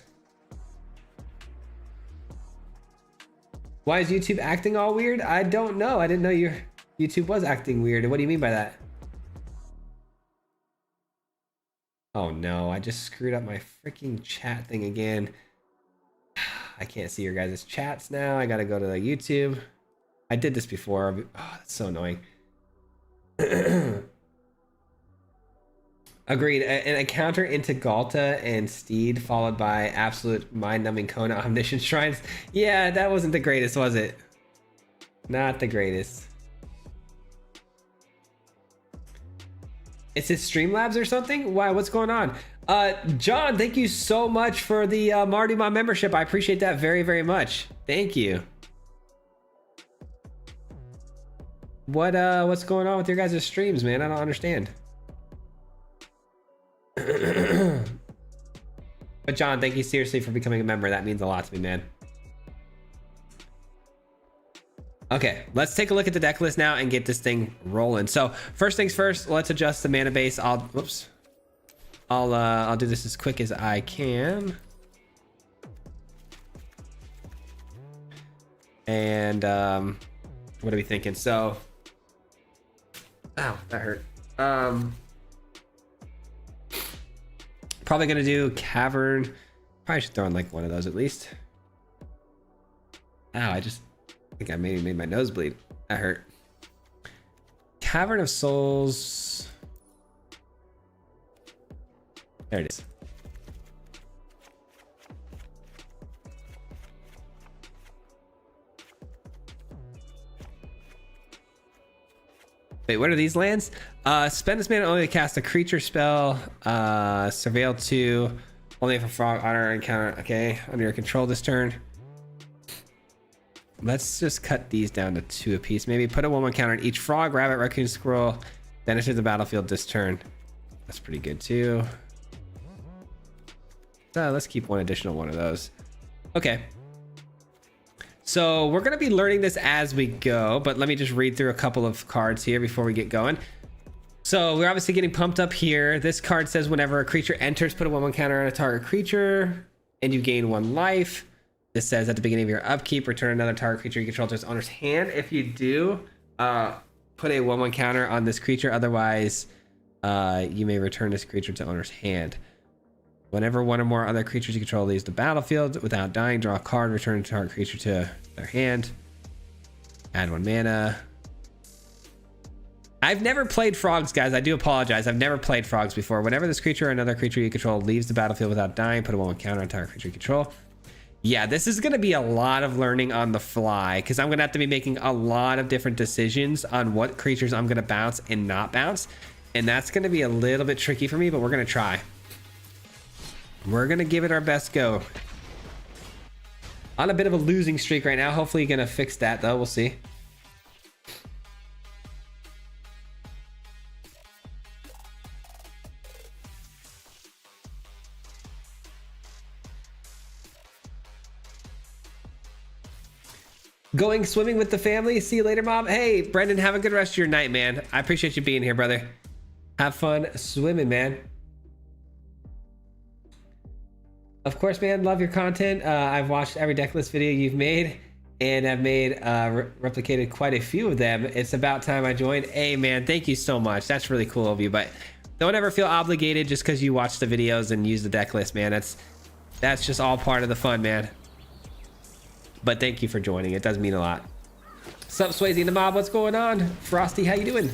Why is YouTube acting all weird? I don't know. I didn't know your YouTube was acting weird. What do you mean by that? Oh no, I just screwed up my freaking chat thing again. I can't see your guys' chats now. I gotta go to the YouTube. I did this before. Oh, that's so annoying. Agreed. An encounter into Galta and Steed, followed by absolute mind-numbing Kona Omniscient Shrines. Yeah, that wasn't the greatest, was it? Not the greatest. Is it Streamlabs or something? Why? What's going on? John, thank you so much for the Mardima membership. I appreciate that very, very much. Thank you. What's going on with your guys' streams, man? I don't understand. But John, thank you seriously for becoming a member. That means a lot to me, man. Okay, let's take a look at the deck list now and get this thing rolling. So first things first, let's adjust the mana base. I'll do this as quick as I can. And What are we thinking? So, ow, that hurt. Probably gonna do cavern. Probably should throw in like one of those at least. Ow, I think I maybe made my nose bleed. That hurt. Cavern of Souls. There it is. Wait, what are these lands? Spend this mana only to cast a creature spell. Surveil 2. Only if a frog honor encounter. Okay, under your control this turn. Let's just cut these down to 2 apiece. Maybe put a 1/1 counter on each frog, rabbit, raccoon, squirrel. Then enter the battlefield this turn. That's pretty good too. Let's keep one additional one of those. Okay. So we're going to be learning this as we go, but let me just read through a couple of cards here before we get going. So we're obviously getting pumped up here. This card says whenever a creature enters, put a 1/1 counter on a target creature and you gain 1 life. This says at the beginning of your upkeep, return another target creature you control to its owner's hand. If you do, put a 1/1 counter on this creature. Otherwise, you may return this creature to owner's hand. Whenever one or more other creatures you control leaves the battlefield without dying, draw a card, return a target creature to their hand. Add 1 mana. I've never played frogs, guys. I do apologize. I've never played frogs before. Whenever this creature or another creature you control leaves the battlefield without dying, put a 1/1 counter on target creature you control. Yeah, this is going to be a lot of learning on the fly because I'm going to have to be making a lot of different decisions on what creatures I'm going to bounce and not bounce. And that's going to be a little bit tricky for me, but we're going to try. We're going to give it our best go. On a bit of a losing streak right now. Hopefully going to fix that though. We'll see. Going swimming with the family. See you later, Mom. Hey, Brendan, have a good rest of your night, man. I appreciate you being here, brother. Have fun swimming, man. Of course, man. Love your content. I've watched every deck list video you've made, and I've made replicated quite a few of them. It's about time I joined. Hey, man, thank you so much. That's really cool of you. But don't ever feel obligated just because you watch the videos and use the deck list, man. That's just all part of the fun, man. But thank you for joining. It does mean a lot. Sup, Swayze and the mob? What's going on? Frosty, how you doing?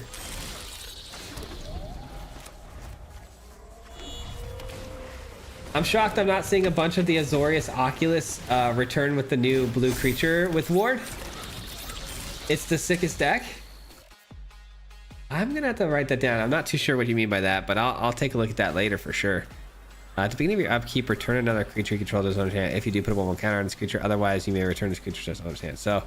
I'm shocked I'm not seeing a bunch of the Azorius Oculus return with the new blue creature with Ward. It's the sickest deck. I'm gonna have to write that down. I'm not too sure what you mean by that, but I'll take a look at that later for sure. At the beginning of your upkeep, return another creature you control to its owner's hand. If you do, put a 1/1 counter on this creature. Otherwise, you may return this creature to its owner's hand. So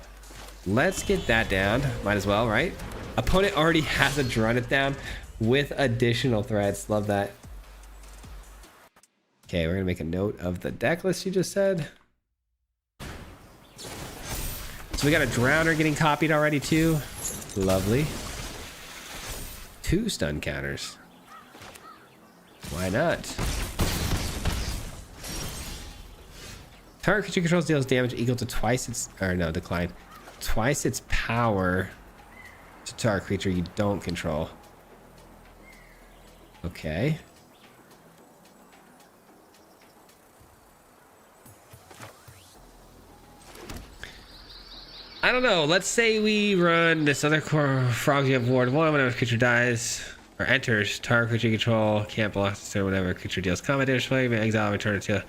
let's get that down. Might as well, right? Opponent already has a run it down with additional threats. Love that. Okay, we're gonna make a note of the deck list you just said. So we got a Drowner getting copied already too. Lovely. 2 stun counters. Why not? Target creature controls deals damage equal to twice its, or no, decline. Twice its power to target creature you don't control. Okay. I don't know. Let's say we run this other core frogs. You have ward 1 whenever a creature dies or enters. Target creature you control can't block this turn whenever a creature deals combat damage. You may exile and return it to.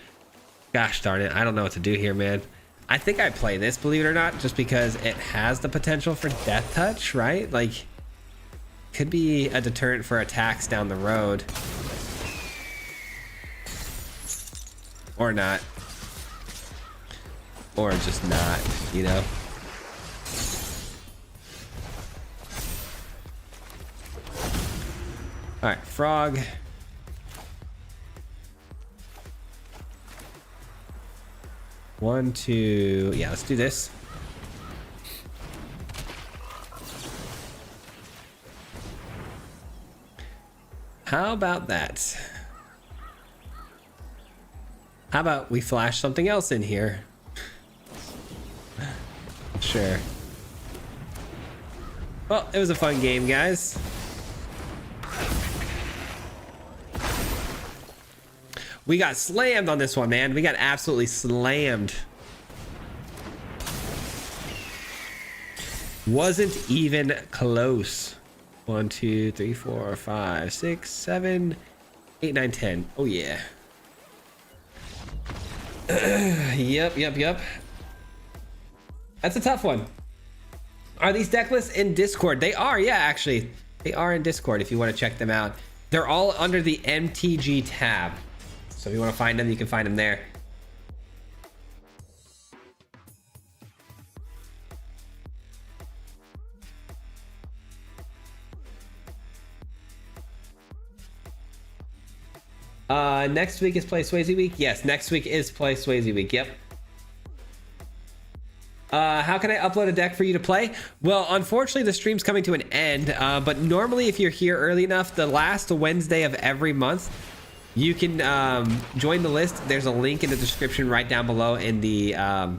Gosh darn it. I don't know what to do here, man. I think I play this, believe it or not, just because it has the potential for death touch, right? Like, could be a deterrent for attacks down the road. Or not. Or just not, you know? All right, frog. One, two, yeah, let's do this. How about that? How about we flash something else in here? Sure. Well, it was a fun game, guys. We got slammed on this one, man. We got absolutely slammed. Wasn't even close. 1, 2, 3, 4, 5, 6, 7, 8, 9, 10. Oh yeah. Yep. That's a tough one. Are these deck lists in Discord? They are, yeah, actually. They are in Discord if you want to check them out. They're all under the MTG tab. So if you want to find them, you can find them there. Next week is Play Swayze week. Yes, next week is Play Swayze week. Yep. How can I upload a deck for you to play? Well, unfortunately, the stream's coming to an end. But normally, if you're here early enough, the last Wednesday of every month, you can join the list. There's a link in the description right down below in the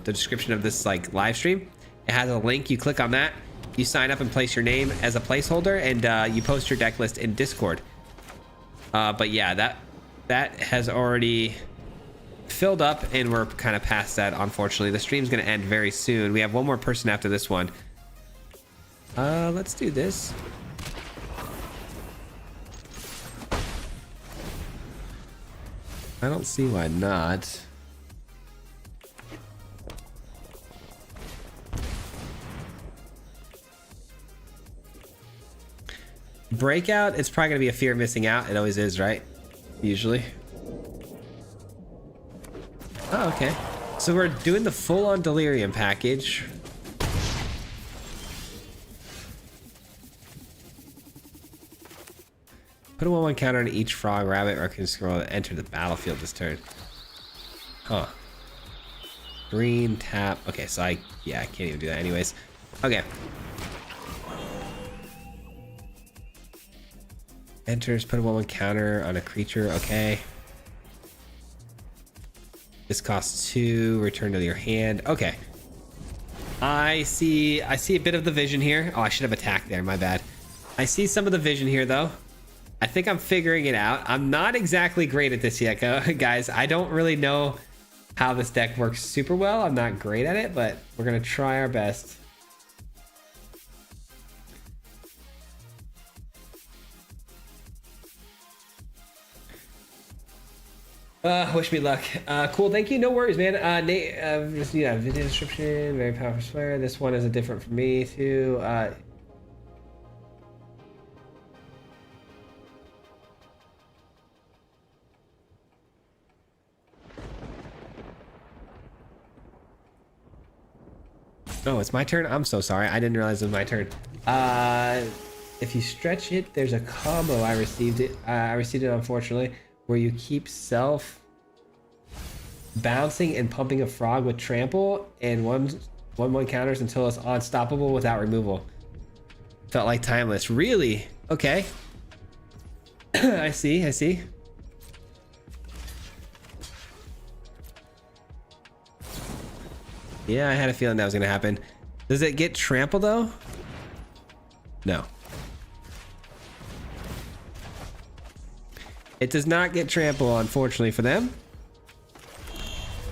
description of this like live stream. It has a link. You click on that. You sign up and place your name as a placeholder, and you post your deck list in Discord. But yeah, that has already filled up, and we're kind of past that. Unfortunately, the stream's going to end very soon. We have one more person after this one. Let's do this. I don't see why not. Breakout, it's probably gonna be a fear of missing out. It always is, right? Usually. Oh, okay. So we're doing the full-on delirium package. Put a 1/1 counter on each frog, rabbit, or can scroll to enter the battlefield this turn. Huh. Green, tap. Okay, so I can't even do that anyways. Okay. Enters, put a 1/1 counter on a creature. Okay. This costs 2. Return to your hand. Okay. I see a bit of the vision here. Oh, I should have attacked there. My bad. I see some of the vision here, though. I think I'm figuring it out. I'm not exactly great at this yet, guys. I don't really know how this deck works super well. I'm not great at it, but we're going to try our best. Wish me luck. Cool, thank you. No worries, man. Nate, just, yeah, video description, very powerful swear. This one is a different for me too. Oh, it's my turn. I'm so sorry. I didn't realize it was my turn. If you stretch it, there's a combo. I received it. Unfortunately, where you keep self bouncing and pumping a frog with trample and 1/1 counters until it's unstoppable without removal. Felt like timeless. Really? Okay. I see. Yeah, I had a feeling that was gonna happen. Does it get trampled though? No. It does not get trampled, unfortunately for them.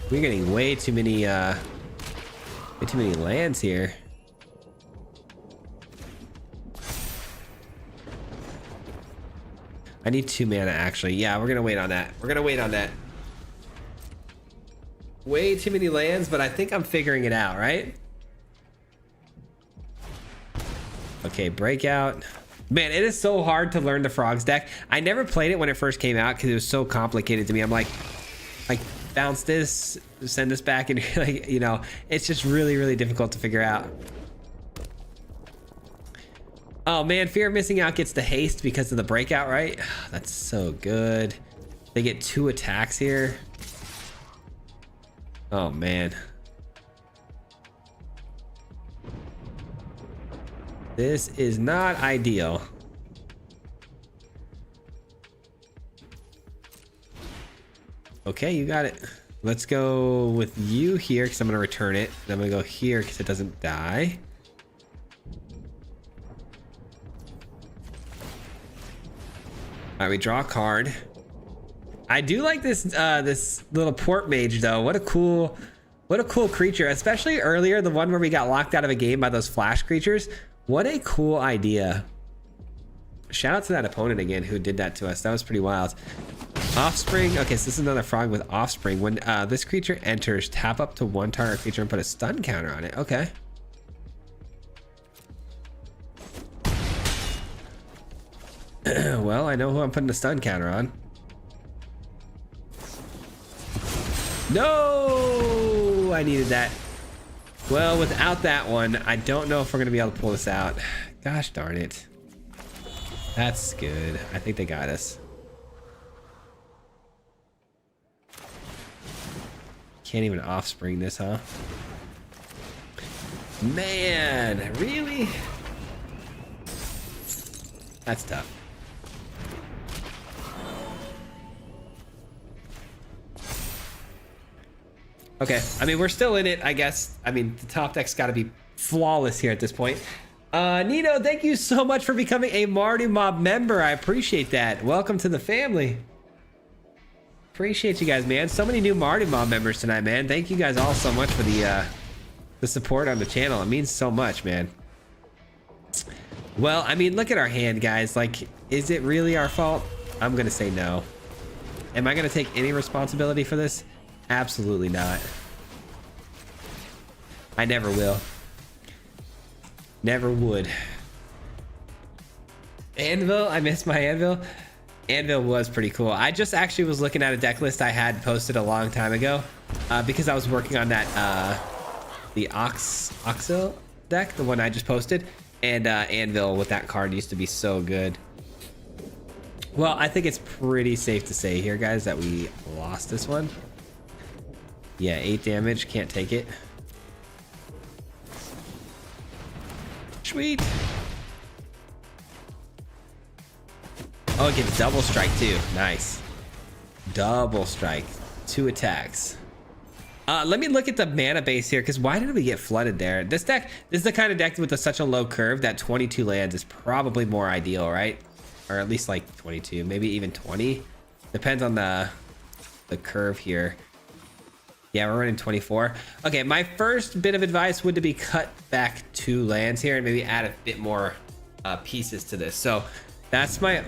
We're getting way too many lands here. I need 2 mana actually. Yeah, we're gonna wait on that. Way too many lands, but I think I'm figuring it out, right? Okay, breakout. Man, it is so hard to learn the frogs deck. I never played it when it first came out because it was so complicated to me. I'm like bounce this, send this back, and like, you know, it's just really difficult to figure out. Oh man, fear of missing out gets the haste because of the breakout, right? That's so good. They get 2 attacks here. Oh man. This is not ideal. Okay, you got it. Let's go with you here because I'm going to return it. And I'm going to go here because it doesn't die. right, we draw a card. I do like this this little port mage though. What a cool creature, especially earlier, the one where we got locked out of a game by those flash creatures. What a cool idea. Shout out to that opponent again who did that to us. That was pretty wild. Offspring. Okay, so this is another frog with offspring. When this creature enters, tap up to one target creature and put a stun counter on it. Okay. Well, I know who I'm putting a stun counter on. No, I needed that. Well, without that one, I don't know if we're gonna be able to pull this out. Gosh darn it. That's good. I think they got us. Can't even offspring this, huh? Man, really? That's tough. Okay, I mean, we're still in it, I guess. I mean, the top deck's got to be flawless here at this point. Nino, thank you so much for becoming a Marty Mob member. I appreciate that. Welcome to the family. Appreciate you guys, man. So many new Marty Mob members tonight, man. Thank you guys all so much for the support on the channel. It means so much, man. Well, I mean, look at our hand, guys. Like, is it really our fault? I'm gonna say no. Am I gonna take any responsibility for this? Absolutely not. I never will. Never would. Anvil, I missed my Anvil. Anvil was pretty cool. I just actually was looking at a deck list I had posted a long time ago because I was working on that the Oxel deck, the one I just posted, and Anvil with that card used to be so good. Well, I think it's pretty safe to say here, guys, that we lost this one. Yeah, 8 damage, can't take it. Sweet. Oh, it gives double strike too. Nice. Double strike. 2 attacks. Let me look at the mana base here, because why did we get flooded there? This deck, this is the kind of deck with such a low curve that 22 lands is probably more ideal, right? Or at least like 22, maybe even 20. Depends on the curve here. Yeah, we're running 24. Okay, my first bit of advice would be cut back 2 lands here and maybe add a bit more pieces to this. So that's my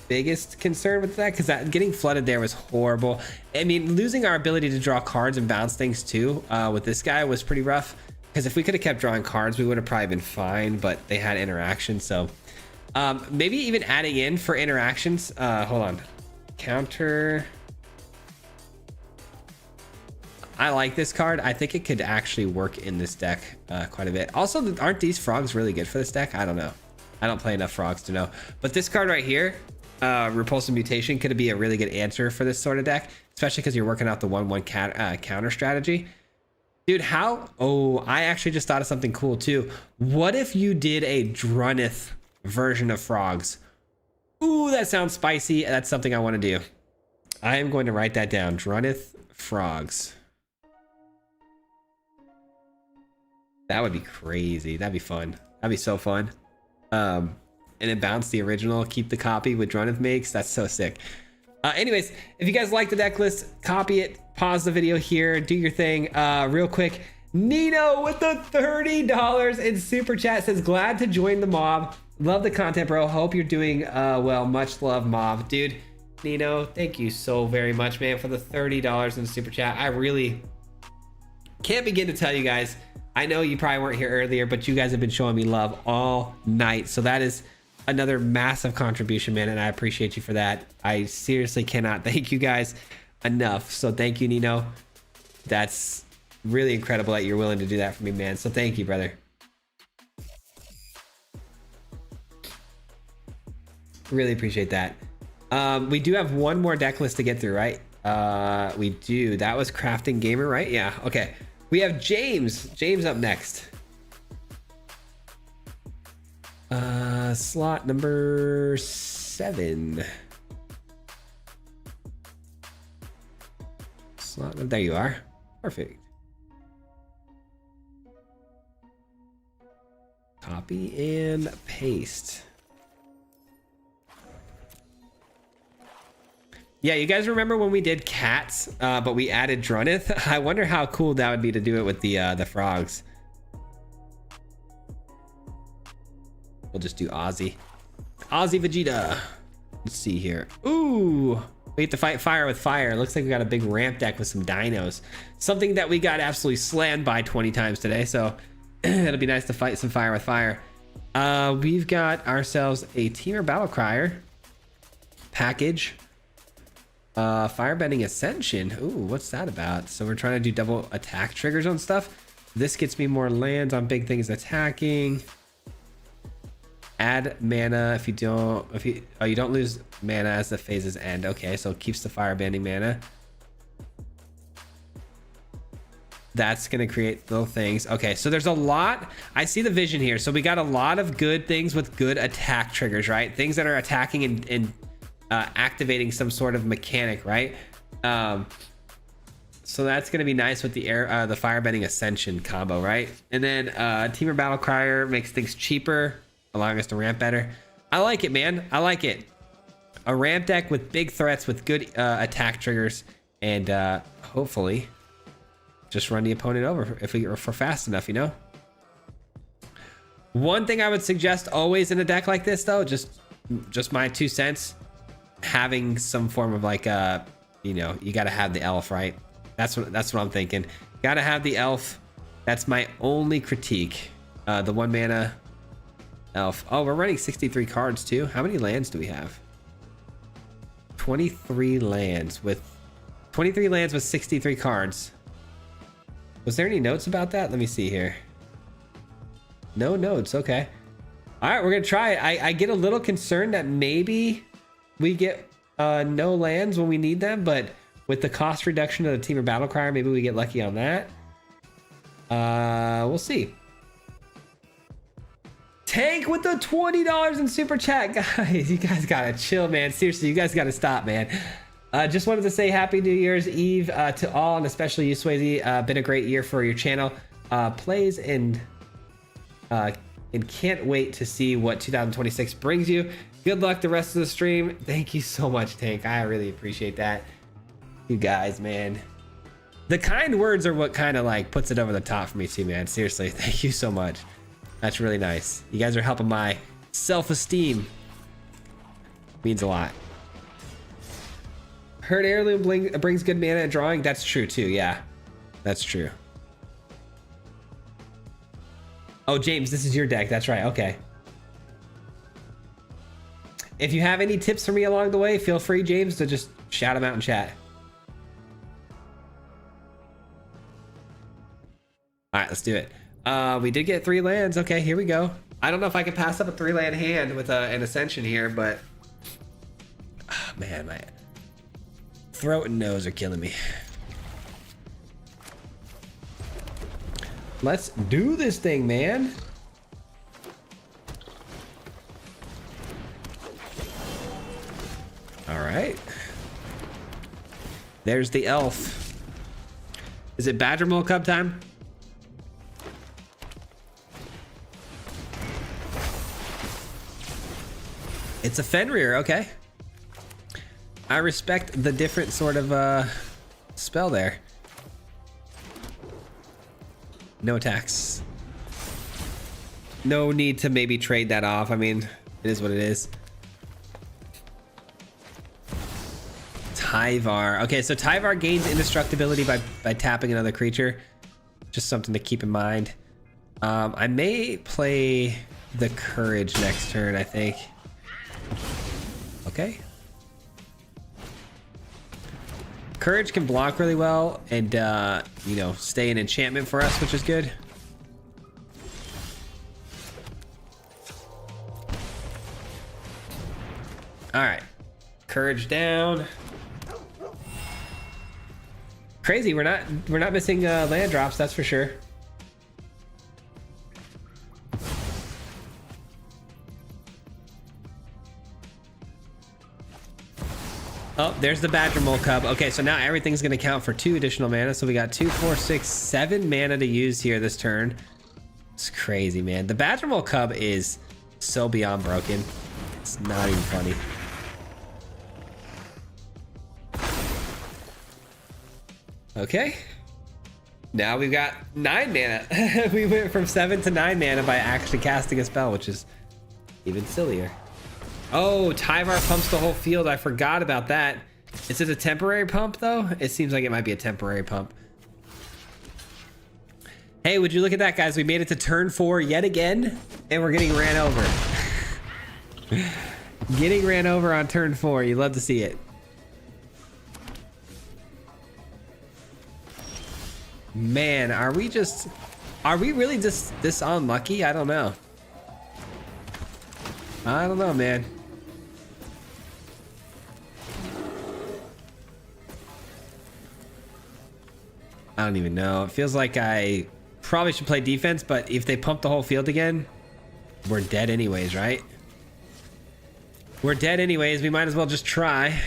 biggest concern with that, because getting flooded there was horrible. I mean, losing our ability to draw cards and bounce things too with this guy was pretty rough, because if we could have kept drawing cards, we would have probably been fine, but they had interaction. So maybe even adding in for interactions. Hold on. Counter. I like this card. I think it could actually work in this deck quite a bit. Also, aren't these frogs really good for this deck? I don't know. I don't play enough frogs to know. But this card right here, Repulsive Mutation, could be a really good answer for this sort of deck, especially because you're working out the 1/1 counter strategy. Dude, how? Oh, I actually just thought of something cool too. What if you did a Drunnith version of frogs? Ooh, that sounds spicy. That's something I want to do. I am going to write that down. Drunnith frogs. That would be crazy. That'd be fun. That'd be so fun. And then bounce the original, keep the copy with Drunnith makes. That's so sick. Anyways, if you guys like the deck list, copy it, pause the video here, do your thing. Real quick, Nino with the $30 in super chat says, glad to join the mob. Love the content, bro. Hope you're doing well. Much love, mob. Dude, Nino, thank you so very much, man, for the $30 in the super chat. I really can't begin to tell you guys. I know you probably weren't here earlier, but you guys have been showing me love all night. So that is another massive contribution, man, and I appreciate you for that. I seriously cannot thank you guys enough. So thank you, Nino. That's really incredible that you're willing to do that for me, man. So thank you, brother. Really appreciate that. We do have one more deck list to get through, right? We do. That was Crafting Gamer, right? Yeah, okay. We have James. James up next. Slot number 7. There you are. Perfect. Copy and paste. Yeah, you guys remember when we did cats, but we added Drunnith? I wonder how cool that would be to do it with the frogs. We'll just do Ozzy. Ozzy Vegeta. Let's see here. Ooh, we have to fight fire with fire. Looks like we got a big ramp deck with some dinos. Something that we got absolutely slammed by 20 times today. So it'll be nice to fight some fire with fire. We've got ourselves a Teamer Battle Crier package. Firebending Ascension. Ooh, what's that about? So we're trying to do double attack triggers on stuff. This gets me more lands on big things attacking. Add mana if you don't lose mana as the phases end. Okay, so it keeps the firebending mana. That's gonna create little things. Okay, so there's a lot. I see the vision here. So we got a lot of good things with good attack triggers, right? Things that are attacking and activating some sort of mechanic, right? So that's gonna be nice with the the firebending ascension combo, right? And then Teamer Battle Crier makes things cheaper, allowing us to ramp better. I like it, man. I like it. A ramp deck with big threats with good attack triggers, and hopefully just run the opponent over if we're fast enough, you know? One thing I would suggest always in a deck like this, though, just my 2 cents, having some form of like you know, you got to have the elf, right? That's what I'm thinking. Got to have the elf. That's my only critique. The 1 mana elf. Oh, we're running 63 cards too. How many lands do we have? 23 lands with 63 cards. Was there any notes about that? Let me see here. No notes. Okay. All right, we're gonna try it. I get a little concerned that maybe we get no lands when we need them, but with the cost reduction of the Teamer Battle Crier, maybe we get lucky on that. We'll see. Tank with the $20 in super chat, guys. You guys gotta chill, man. Seriously, you guys gotta stop, man. Just wanted to say Happy New Year's Eve to all, and especially you, Swayze. Been a great year for your channel. Plays and can't wait to see what 2026 brings you. Good luck the rest of the stream. Thank you so much, Tank. I really appreciate that. You guys, man. The kind words are what kind of like puts it over the top for me too, man. Seriously, thank you so much. That's really nice. You guys are helping my self-esteem. Means a lot. Heard Heirloom brings good mana and drawing. That's true too, yeah. That's true. Oh, James, this is your deck. That's right, okay. If you have any tips for me along the way, feel free, James, to just shout them out in chat. All right, let's do it. We did get 3 lands. Okay, here we go. I don't know if I can pass up a 3-land hand with an Ascension here, but man, my throat and nose are killing me. Let's do this thing, man. All right. There's the elf. Is it Badger Mole Cub time? It's a Fenrir, okay. I respect the different sort of spell there. No attacks. No need to maybe trade that off. I mean, it is what it is. Tyvar. Okay, so Tyvar gains indestructibility by tapping another creature. Just something to keep in mind. I may play the Courage next turn, I think. Okay. Courage can block really well and, you know, stay an enchantment for us, which is good. All right. Courage down. Crazy, we're not missing land drops, that's for sure. Oh, there's the Badger Mole Cub. Okay, so now everything's gonna count for 2 additional mana. So we got 2, 4, 6, 7 mana to use here this turn. It's crazy, man. The Badger Mole Cub is so beyond broken. It's not even funny. Okay. Now we've got 9 mana. We went from 7 to 9 mana by actually casting a spell, which is even sillier. Oh, Tyvar pumps the whole field. I forgot about that. Is it a temporary pump though? It seems like it might be a temporary pump. Hey, would you look at that, guys? We made it to turn 4 yet again, and we're getting ran over. Getting ran over on turn 4. You love to see it. Man, are we really just this unlucky? I don't know. I don't know, man. I don't even know. It feels like I probably should play defense, but if they pump the whole field again, we're dead anyways, right? We're dead anyways. We might as well just try.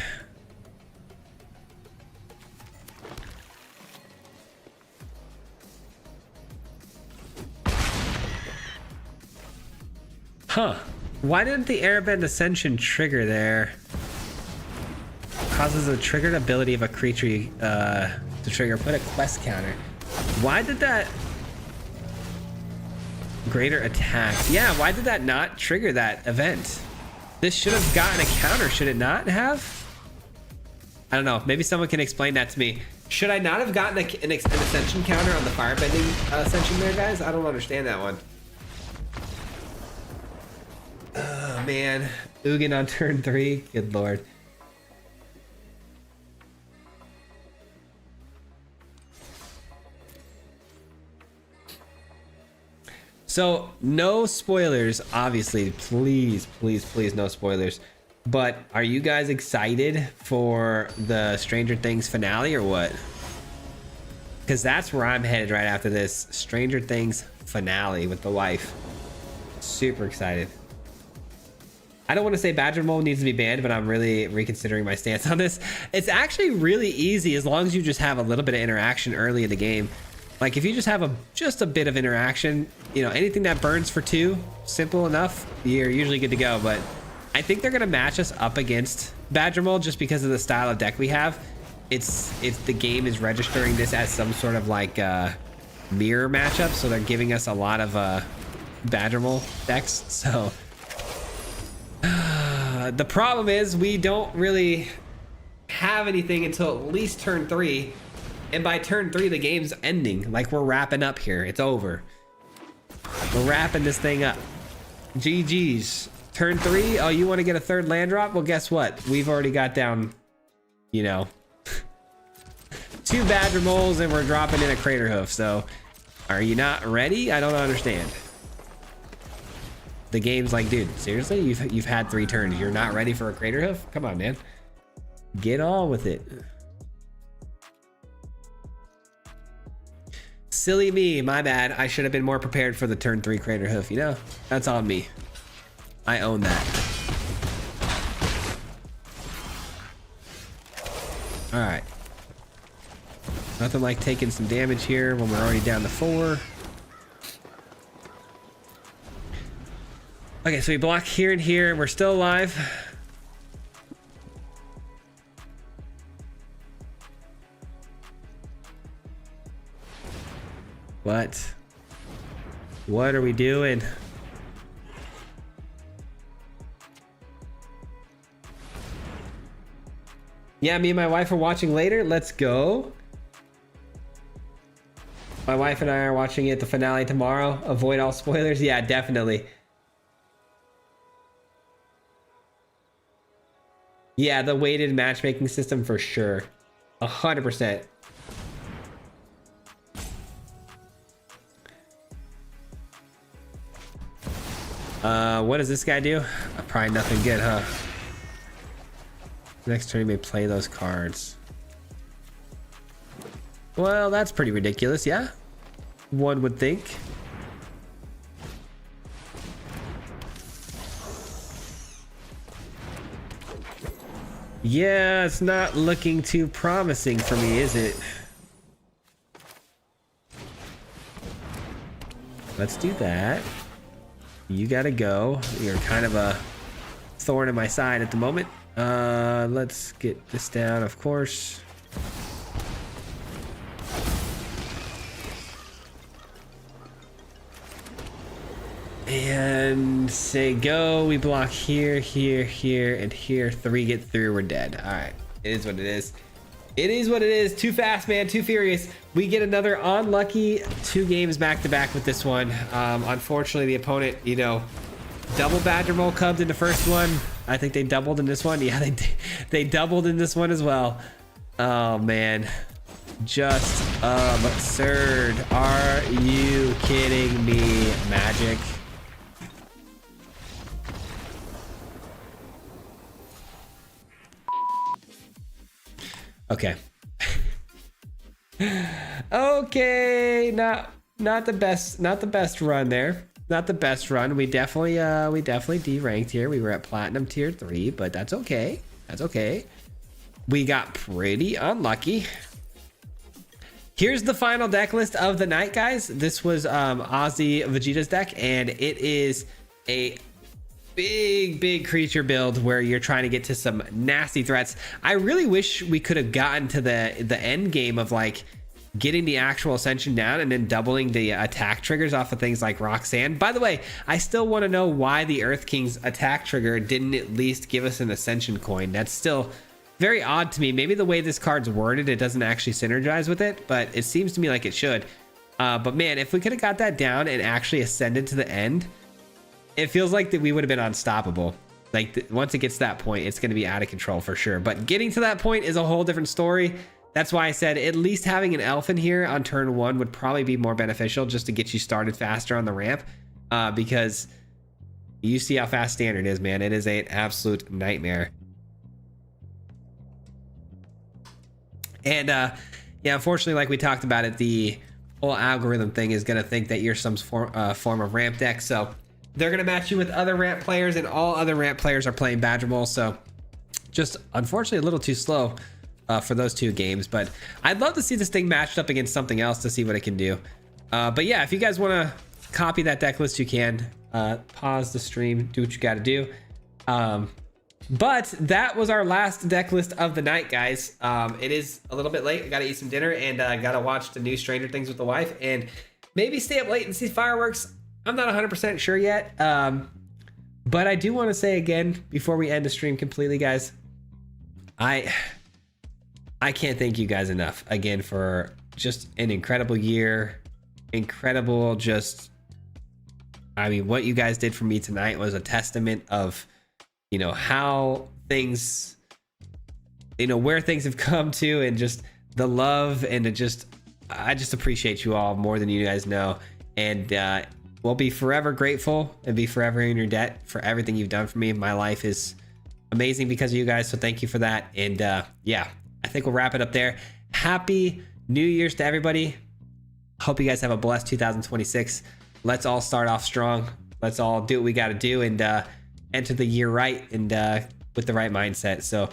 Huh. Why didn't the Airbend Ascension trigger there? Causes a triggered ability of a creature to trigger. Put a quest counter. Why did that... Greater attack. Yeah, why did that not trigger that event? This should have gotten a counter, should it not have? I don't know. Maybe someone can explain that to me. Should I not have gotten an Ascension counter on the Firebending Ascension there, guys? I don't understand that one. Oh, man. Ugin on turn 3. Good lord. So, no spoilers, obviously. Please, please, please, no spoilers. But are you guys excited for the Stranger Things finale or what? Because that's where I'm headed right after this. Stranger Things finale with the wife. Super excited. I don't want to say Badger Mole needs to be banned, but I'm really reconsidering my stance on this. It's actually really easy as long as you just have a little bit of interaction early in the game. Like if you just have just a bit of interaction, you know, anything that burns for 2, simple enough, you're usually good to go. But I think they're gonna match us up against Badger Mole just because of the style of deck we have. It's the game is registering this as some sort of like mirror matchup, so they're giving us a lot of Badger Mole decks. So the problem is we don't really have anything until at least turn 3. And by turn 3, the game's ending. Like, we're wrapping up here. It's over. We're wrapping this thing up. GG's. Turn 3? Oh, you want to get a 3rd land drop? Well, guess what? We've already got down, you know, 2 Badger Moles, and we're dropping in a Crater Hoof. So, are you not ready? I don't understand. The game's like, dude, seriously? You've had 3 turns. You're not ready for a Crater Hoof? Come on, man. Get on with it. Silly me, my bad. I should have been more prepared for the turn 3 Crater Hoof, you know? That's on me. I own that. Alright. Nothing like taking some damage here when we're already down to 4. Okay, so we block here and here, and we're still alive. What are we doing? Yeah, me and my wife are watching later. Let's go. My wife and I are watching it, the finale tomorrow. Avoid all spoilers. Yeah, definitely. Yeah, the weighted matchmaking system for sure. 100%. What does this guy do? Probably nothing good, huh? Next turn, you may play those cards. Well, that's pretty ridiculous, yeah? One would think. Yeah, it's not looking too promising for me, is it? Let's do that. You gotta go. You're kind of a thorn in my side at the moment. Let's get this down, of course. And say go. We block here, here, here, and here. 3 get through. We're dead. All right. It is what it is. It is what it is. Too fast, man. Too furious. We get another unlucky 2 games back to back with this one. Unfortunately, the opponent, you know, double Badger Mole Cubs in the first one. I think they doubled in this one. Yeah, they doubled in this one as well. Oh, man. Just absurd. Are you kidding me, Magic? Okay. Okay, not the best run there. Not the best run. We definitely deranked here. We were at platinum tier 3, but that's okay. That's okay. We got pretty unlucky. Here's the final deck list of the night, guys. This was Ozzy Vegeta's deck, and it is a big creature build where you're trying to get to some nasty threats. I really wish we could have gotten to the end game of like getting the actual ascension down and then doubling the attack triggers off of things like Roxanne. By the way, I still want to know why the Earth King's attack trigger didn't at least give us an ascension coin. That's still very odd to me. Maybe the way this card's worded, it doesn't actually synergize with it, but it seems to me like it should. But man, if we could have got that down and actually ascended to the end, it feels like that we would have been unstoppable. Like once it gets to that point, it's going to be out of control for sure. But getting to that point is a whole different story. That's why I said at least having an elf in here on turn 1 would probably be more beneficial just to get you started faster on the ramp. Because you see how fast standard is, man. It is an absolute nightmare. And yeah, unfortunately, like we talked about it, the whole algorithm thing is going to think that you're some form of ramp deck. So they're going to match you with other ramp players, and all other ramp players are playing Badger Mole. So just unfortunately a little too slow for those 2 games. But I'd love to see this thing matched up against something else to see what it can do. But yeah, if you guys want to copy that deck list, you can. Pause the stream, do what you got to do. But that was our last deck list of the night, guys. It is a little bit late. I got to eat some dinner and got to watch the new Stranger Things with the wife and maybe stay up late and see fireworks. I'm not 100% sure yet. But I do want to say again, before we end the stream completely, guys, I can't thank you guys enough again for just an incredible year. Incredible. Just, I mean, what you guys did for me tonight was a testament of, you know, how things, you know, where things have come to, and just the love, and it just, I just appreciate you all more than you guys know. And we'll be forever grateful and be forever in your debt for everything you've done for me. My life is amazing because of you guys. So thank you for that. And yeah, I think we'll wrap it up there. Happy New Year's to everybody. Hope you guys have a blessed 2026. Let's all start off strong. Let's all do what we got to do and enter the year right and with the right mindset. So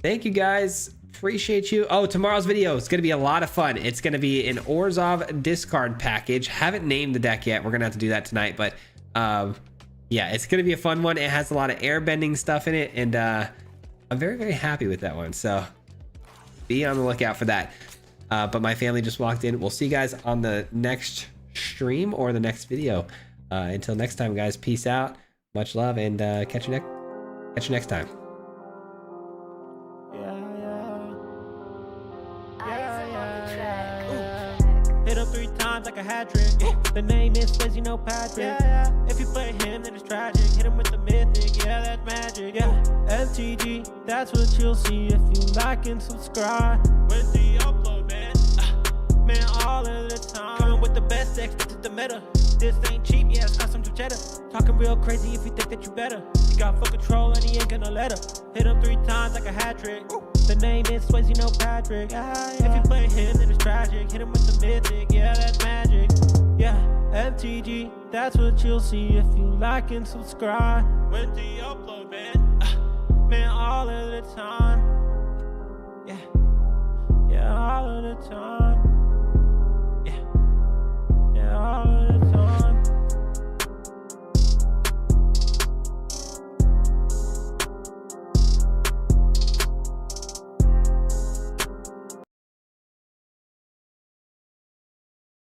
thank you guys. Appreciate you. Oh, tomorrow's video is going to be a lot of fun. It's going to be an Orzhov discard package. Haven't named the deck yet. We're going to have to do that tonight. But yeah, it's going to be a fun one. It has a lot of airbending stuff in it. And I'm very, very happy with that one. So be on the lookout for that. But my family just walked in. We'll see you guys on the next stream or the next video. Until next time, guys, peace out. Much love, and catch you next time. Hit him 3 times like a hat trick. The name is Swayze, no Patrick. If you play him, then it's tragic. Hit him with the mythic, yeah, that's magic. Yeah, MTG, that's what you'll see if you like and subscribe. When's the upload, man? Man, all of the time. Coming with the best decks, this is the meta. This ain't cheap, yeah, it's not some cheddar. Talking real crazy if you think that you better. You got full control and he ain't gonna let her. Hit him 3 times like a hat trick. The name is Swayze, no Patrick. If you play him, then it's tragic. Hit him with the mythic, yeah, that's magic. Yeah, MTG, that's what you'll see if you like and subscribe. When do you